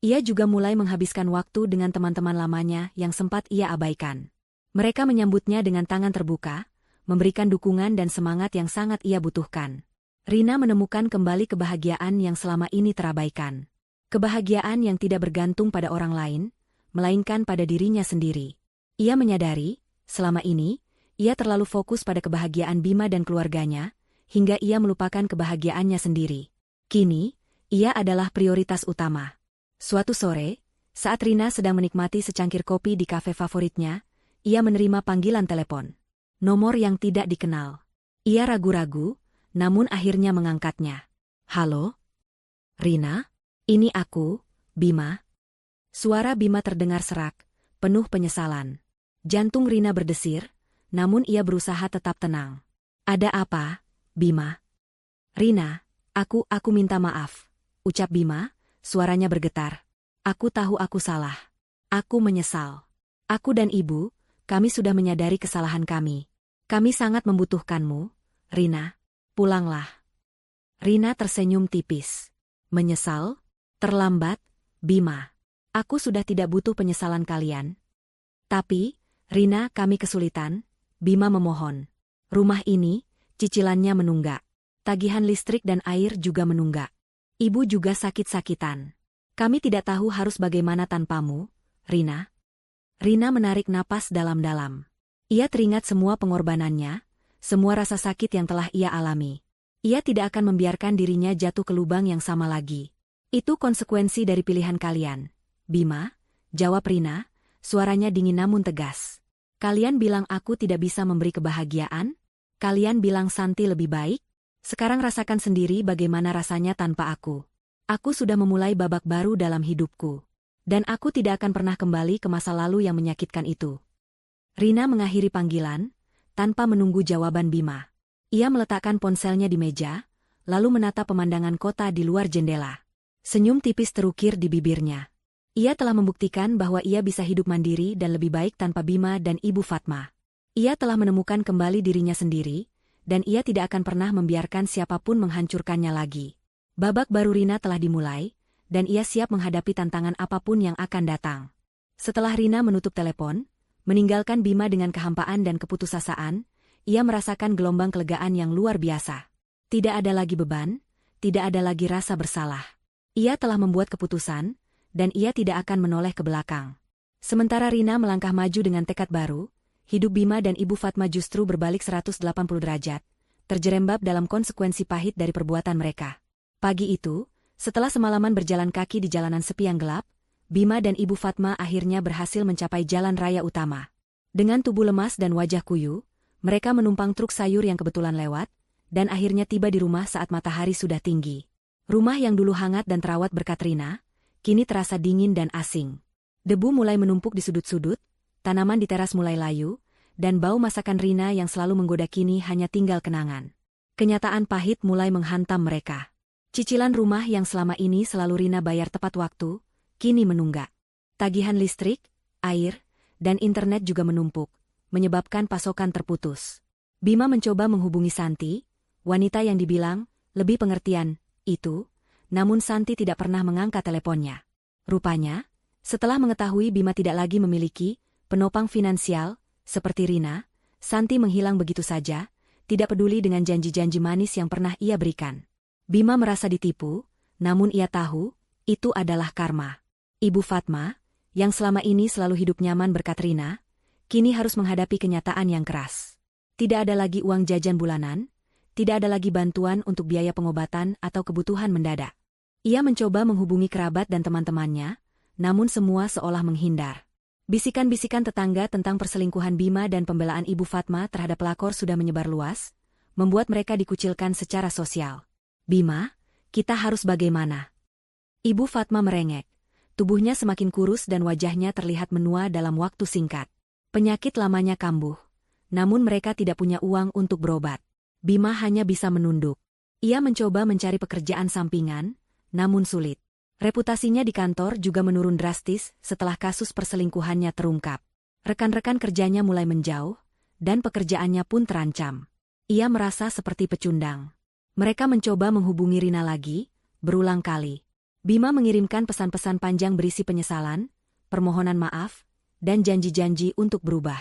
Ia juga mulai menghabiskan waktu dengan teman-teman lamanya yang sempat ia abaikan. Mereka menyambutnya dengan tangan terbuka, memberikan dukungan dan semangat yang sangat ia butuhkan. Rina menemukan kembali kebahagiaan yang selama ini terabaikan. Kebahagiaan yang tidak bergantung pada orang lain, melainkan pada dirinya sendiri. Ia menyadari, selama ini, ia terlalu fokus pada kebahagiaan Bima dan keluarganya, hingga ia melupakan kebahagiaannya sendiri. Kini, ia adalah prioritas utama. Suatu sore, saat Rina sedang menikmati secangkir kopi di kafe favoritnya, ia menerima panggilan telepon. Nomor yang tidak dikenal. Ia ragu-ragu, namun akhirnya mengangkatnya. Halo? Rina? Ini aku, Bima. Suara Bima terdengar serak, penuh penyesalan. Jantung Rina berdesir, namun ia berusaha tetap tenang. Ada apa, Bima? Rina, aku minta maaf, ucap Bima, suaranya bergetar. Aku tahu aku salah. Aku menyesal. Aku dan ibu, kami sudah menyadari kesalahan kami. Kami sangat membutuhkanmu, Rina. Pulanglah. Rina tersenyum tipis. Menyesal? Terlambat, Bima. Aku sudah tidak butuh penyesalan kalian. Tapi, Rina, kami kesulitan, Bima memohon. Rumah ini, cicilannya menunggak. Tagihan listrik dan air juga menunggak. Ibu juga sakit-sakitan. Kami tidak tahu harus bagaimana tanpamu, Rina. Rina menarik napas dalam-dalam. Ia teringat semua pengorbanannya, semua rasa sakit yang telah ia alami. Ia tidak akan membiarkan dirinya jatuh ke lubang yang sama lagi. Itu konsekuensi dari pilihan kalian. Bima, jawab Rina, suaranya dingin namun tegas. Kalian bilang aku tidak bisa memberi kebahagiaan? Kalian bilang Santi lebih baik? Sekarang rasakan sendiri bagaimana rasanya tanpa aku. Aku sudah memulai babak baru dalam hidupku. Dan aku tidak akan pernah kembali ke masa lalu yang menyakitkan itu. Rina mengakhiri panggilan, tanpa menunggu jawaban Bima. Ia meletakkan ponselnya di meja, lalu menatap pemandangan kota di luar jendela. Senyum tipis terukir di bibirnya. Ia telah membuktikan bahwa ia bisa hidup mandiri dan lebih baik tanpa Bima dan Ibu Fatma. Ia telah menemukan kembali dirinya sendiri, dan ia tidak akan pernah membiarkan siapapun menghancurkannya lagi. Babak baru Rina telah dimulai, dan ia siap menghadapi tantangan apapun yang akan datang. Setelah Rina menutup telepon, meninggalkan Bima dengan kehampaan dan keputusasaan, ia merasakan gelombang kelegaan yang luar biasa. Tidak ada lagi beban, tidak ada lagi rasa bersalah. Ia telah membuat keputusan, dan ia tidak akan menoleh ke belakang. Sementara Rina melangkah maju dengan tekad baru, hidup Bima dan Ibu Fatma justru berbalik 180 derajat, terjerembab dalam konsekuensi pahit dari perbuatan mereka. Pagi itu, setelah semalaman berjalan kaki di jalanan sepi yang gelap, Bima dan Ibu Fatma akhirnya berhasil mencapai jalan raya utama. Dengan tubuh lemas dan wajah kuyu, mereka menumpang truk sayur yang kebetulan lewat, dan akhirnya tiba di rumah saat matahari sudah tinggi. Rumah yang dulu hangat dan terawat berkat Rina, kini terasa dingin dan asing. Debu mulai menumpuk di sudut-sudut, tanaman di teras mulai layu, dan bau masakan Rina yang selalu menggoda kini hanya tinggal kenangan. Kenyataan pahit mulai menghantam mereka. Cicilan rumah yang selama ini selalu Rina bayar tepat waktu, kini menunggak. Tagihan listrik, air, dan internet juga menumpuk, menyebabkan pasokan terputus. Bima mencoba menghubungi Santi, wanita yang dibilang lebih pengertian, itu, namun Santi tidak pernah mengangkat teleponnya. Rupanya, setelah mengetahui Bima tidak lagi memiliki penopang finansial, seperti Rina, Santi menghilang begitu saja, tidak peduli dengan janji-janji manis yang pernah ia berikan. Bima merasa ditipu, namun ia tahu, itu adalah karma. Ibu Fatma, yang selama ini selalu hidup nyaman berkat Rina, kini harus menghadapi kenyataan yang keras. Tidak ada lagi uang jajan bulanan, tidak ada lagi bantuan untuk biaya pengobatan atau kebutuhan mendadak. Ia mencoba menghubungi kerabat dan teman-temannya, namun semua seolah menghindar. Bisikan-bisikan tetangga tentang perselingkuhan Bima dan pembelaan Ibu Fatma terhadap pelakor sudah menyebar luas, membuat mereka dikucilkan secara sosial. Bima, kita harus bagaimana? Ibu Fatma merengek. Tubuhnya semakin kurus dan wajahnya terlihat menua dalam waktu singkat. Penyakit lamanya kambuh. Namun mereka tidak punya uang untuk berobat. Bima hanya bisa menunduk. Ia mencoba mencari pekerjaan sampingan, namun sulit. Reputasinya di kantor juga menurun drastis setelah kasus perselingkuhannya terungkap. Rekan-rekan kerjanya mulai menjauh, dan pekerjaannya pun terancam. Ia merasa seperti pecundang. Mereka mencoba menghubungi Rina lagi, berulang kali. Bima mengirimkan pesan-pesan panjang berisi penyesalan, permohonan maaf, dan janji-janji untuk berubah.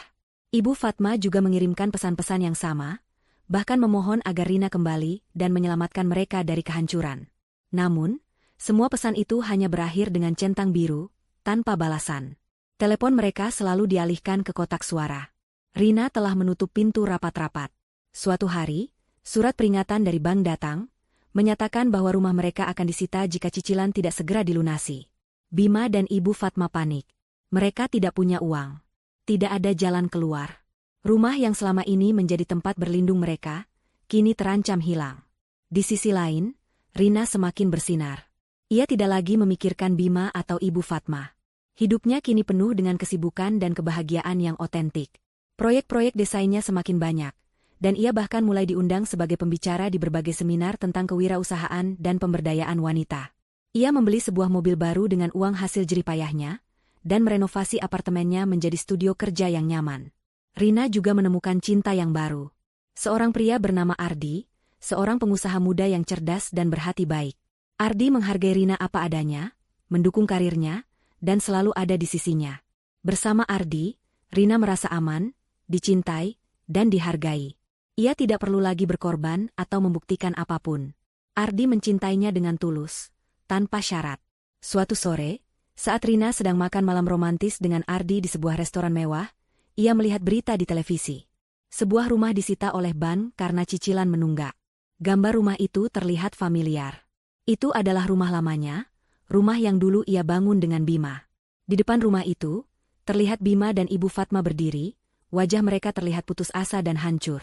Ibu Fatma juga mengirimkan pesan-pesan yang sama, bahkan memohon agar Rina kembali dan menyelamatkan mereka dari kehancuran. Namun, semua pesan itu hanya berakhir dengan centang biru, tanpa balasan. Telepon mereka selalu dialihkan ke kotak suara. Rina telah menutup pintu rapat-rapat. Suatu hari, surat peringatan dari bank datang, menyatakan bahwa rumah mereka akan disita jika cicilan tidak segera dilunasi. Bima dan Ibu Fatma panik. Mereka tidak punya uang. Tidak ada jalan keluar. Rumah yang selama ini menjadi tempat berlindung mereka, kini terancam hilang. Di sisi lain, Rina semakin bersinar. Ia tidak lagi memikirkan Bima atau Ibu Fatma. Hidupnya kini penuh dengan kesibukan dan kebahagiaan yang otentik. Proyek-proyek desainnya semakin banyak, dan ia bahkan mulai diundang sebagai pembicara di berbagai seminar tentang kewirausahaan dan pemberdayaan wanita. Ia membeli sebuah mobil baru dengan uang hasil jeripayahnya, dan merenovasi apartemennya menjadi studio kerja yang nyaman. Rina juga menemukan cinta yang baru. Seorang pria bernama Ardi, seorang pengusaha muda yang cerdas dan berhati baik. Ardi menghargai Rina apa adanya, mendukung karirnya, dan selalu ada di sisinya. Bersama Ardi, Rina merasa aman, dicintai, dan dihargai. Ia tidak perlu lagi berkorban atau membuktikan apapun. Ardi mencintainya dengan tulus, tanpa syarat. Suatu sore, saat Rina sedang makan malam romantis dengan Ardi di sebuah restoran mewah, ia melihat berita di televisi. Sebuah rumah disita oleh bank karena cicilan menunggak. Gambar rumah itu terlihat familiar. Itu adalah rumah lamanya, rumah yang dulu ia bangun dengan Bima. Di depan rumah itu, terlihat Bima dan Ibu Fatma berdiri, wajah mereka terlihat putus asa dan hancur.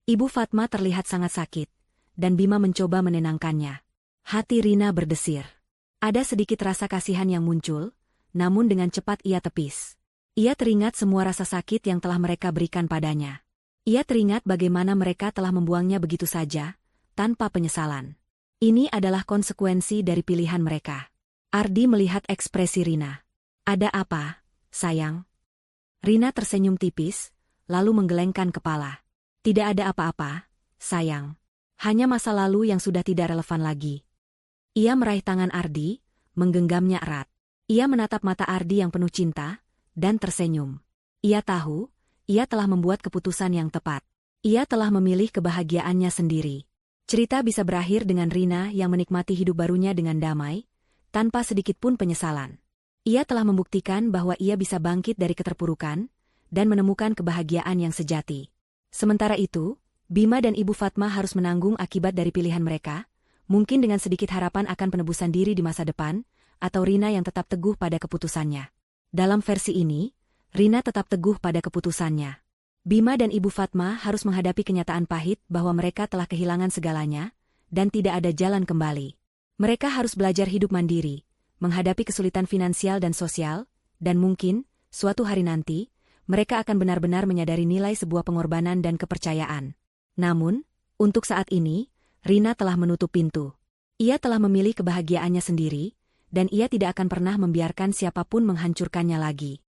Ibu Fatma terlihat sangat sakit, dan Bima mencoba menenangkannya. Hati Rina berdesir. Ada sedikit rasa kasihan yang muncul, namun dengan cepat ia tepis. Ia teringat semua rasa sakit yang telah mereka berikan padanya. Ia teringat bagaimana mereka telah membuangnya begitu saja, tanpa penyesalan. Ini adalah konsekuensi dari pilihan mereka. Ardi melihat ekspresi Rina. Ada apa, sayang? Rina tersenyum tipis, lalu menggelengkan kepala. Tidak ada apa-apa, sayang. Hanya masa lalu yang sudah tidak relevan lagi. Ia meraih tangan Ardi, menggenggamnya erat. Ia menatap mata Ardi yang penuh cinta, dan tersenyum. Ia tahu, ia telah membuat keputusan yang tepat. Ia telah memilih kebahagiaannya sendiri. Cerita bisa berakhir dengan Rina yang menikmati hidup barunya dengan damai, tanpa sedikit pun penyesalan. Ia telah membuktikan bahwa ia bisa bangkit dari keterpurukan, dan menemukan kebahagiaan yang sejati. Sementara itu, Bima dan Ibu Fatma harus menanggung akibat dari pilihan mereka, mungkin dengan sedikit harapan akan penebusan diri di masa depan, atau Rina yang tetap teguh pada keputusannya. Dalam versi ini, Rina tetap teguh pada keputusannya. Bima dan Ibu Fatma harus menghadapi kenyataan pahit bahwa mereka telah kehilangan segalanya, dan tidak ada jalan kembali. Mereka harus belajar hidup mandiri, menghadapi kesulitan finansial dan sosial, dan mungkin, suatu hari nanti, mereka akan benar-benar menyadari nilai sebuah pengorbanan dan kepercayaan. Namun, untuk saat ini, Rina telah menutup pintu. Ia telah memilih kebahagiaannya sendiri, dan ia tidak akan pernah membiarkan siapapun menghancurkannya lagi.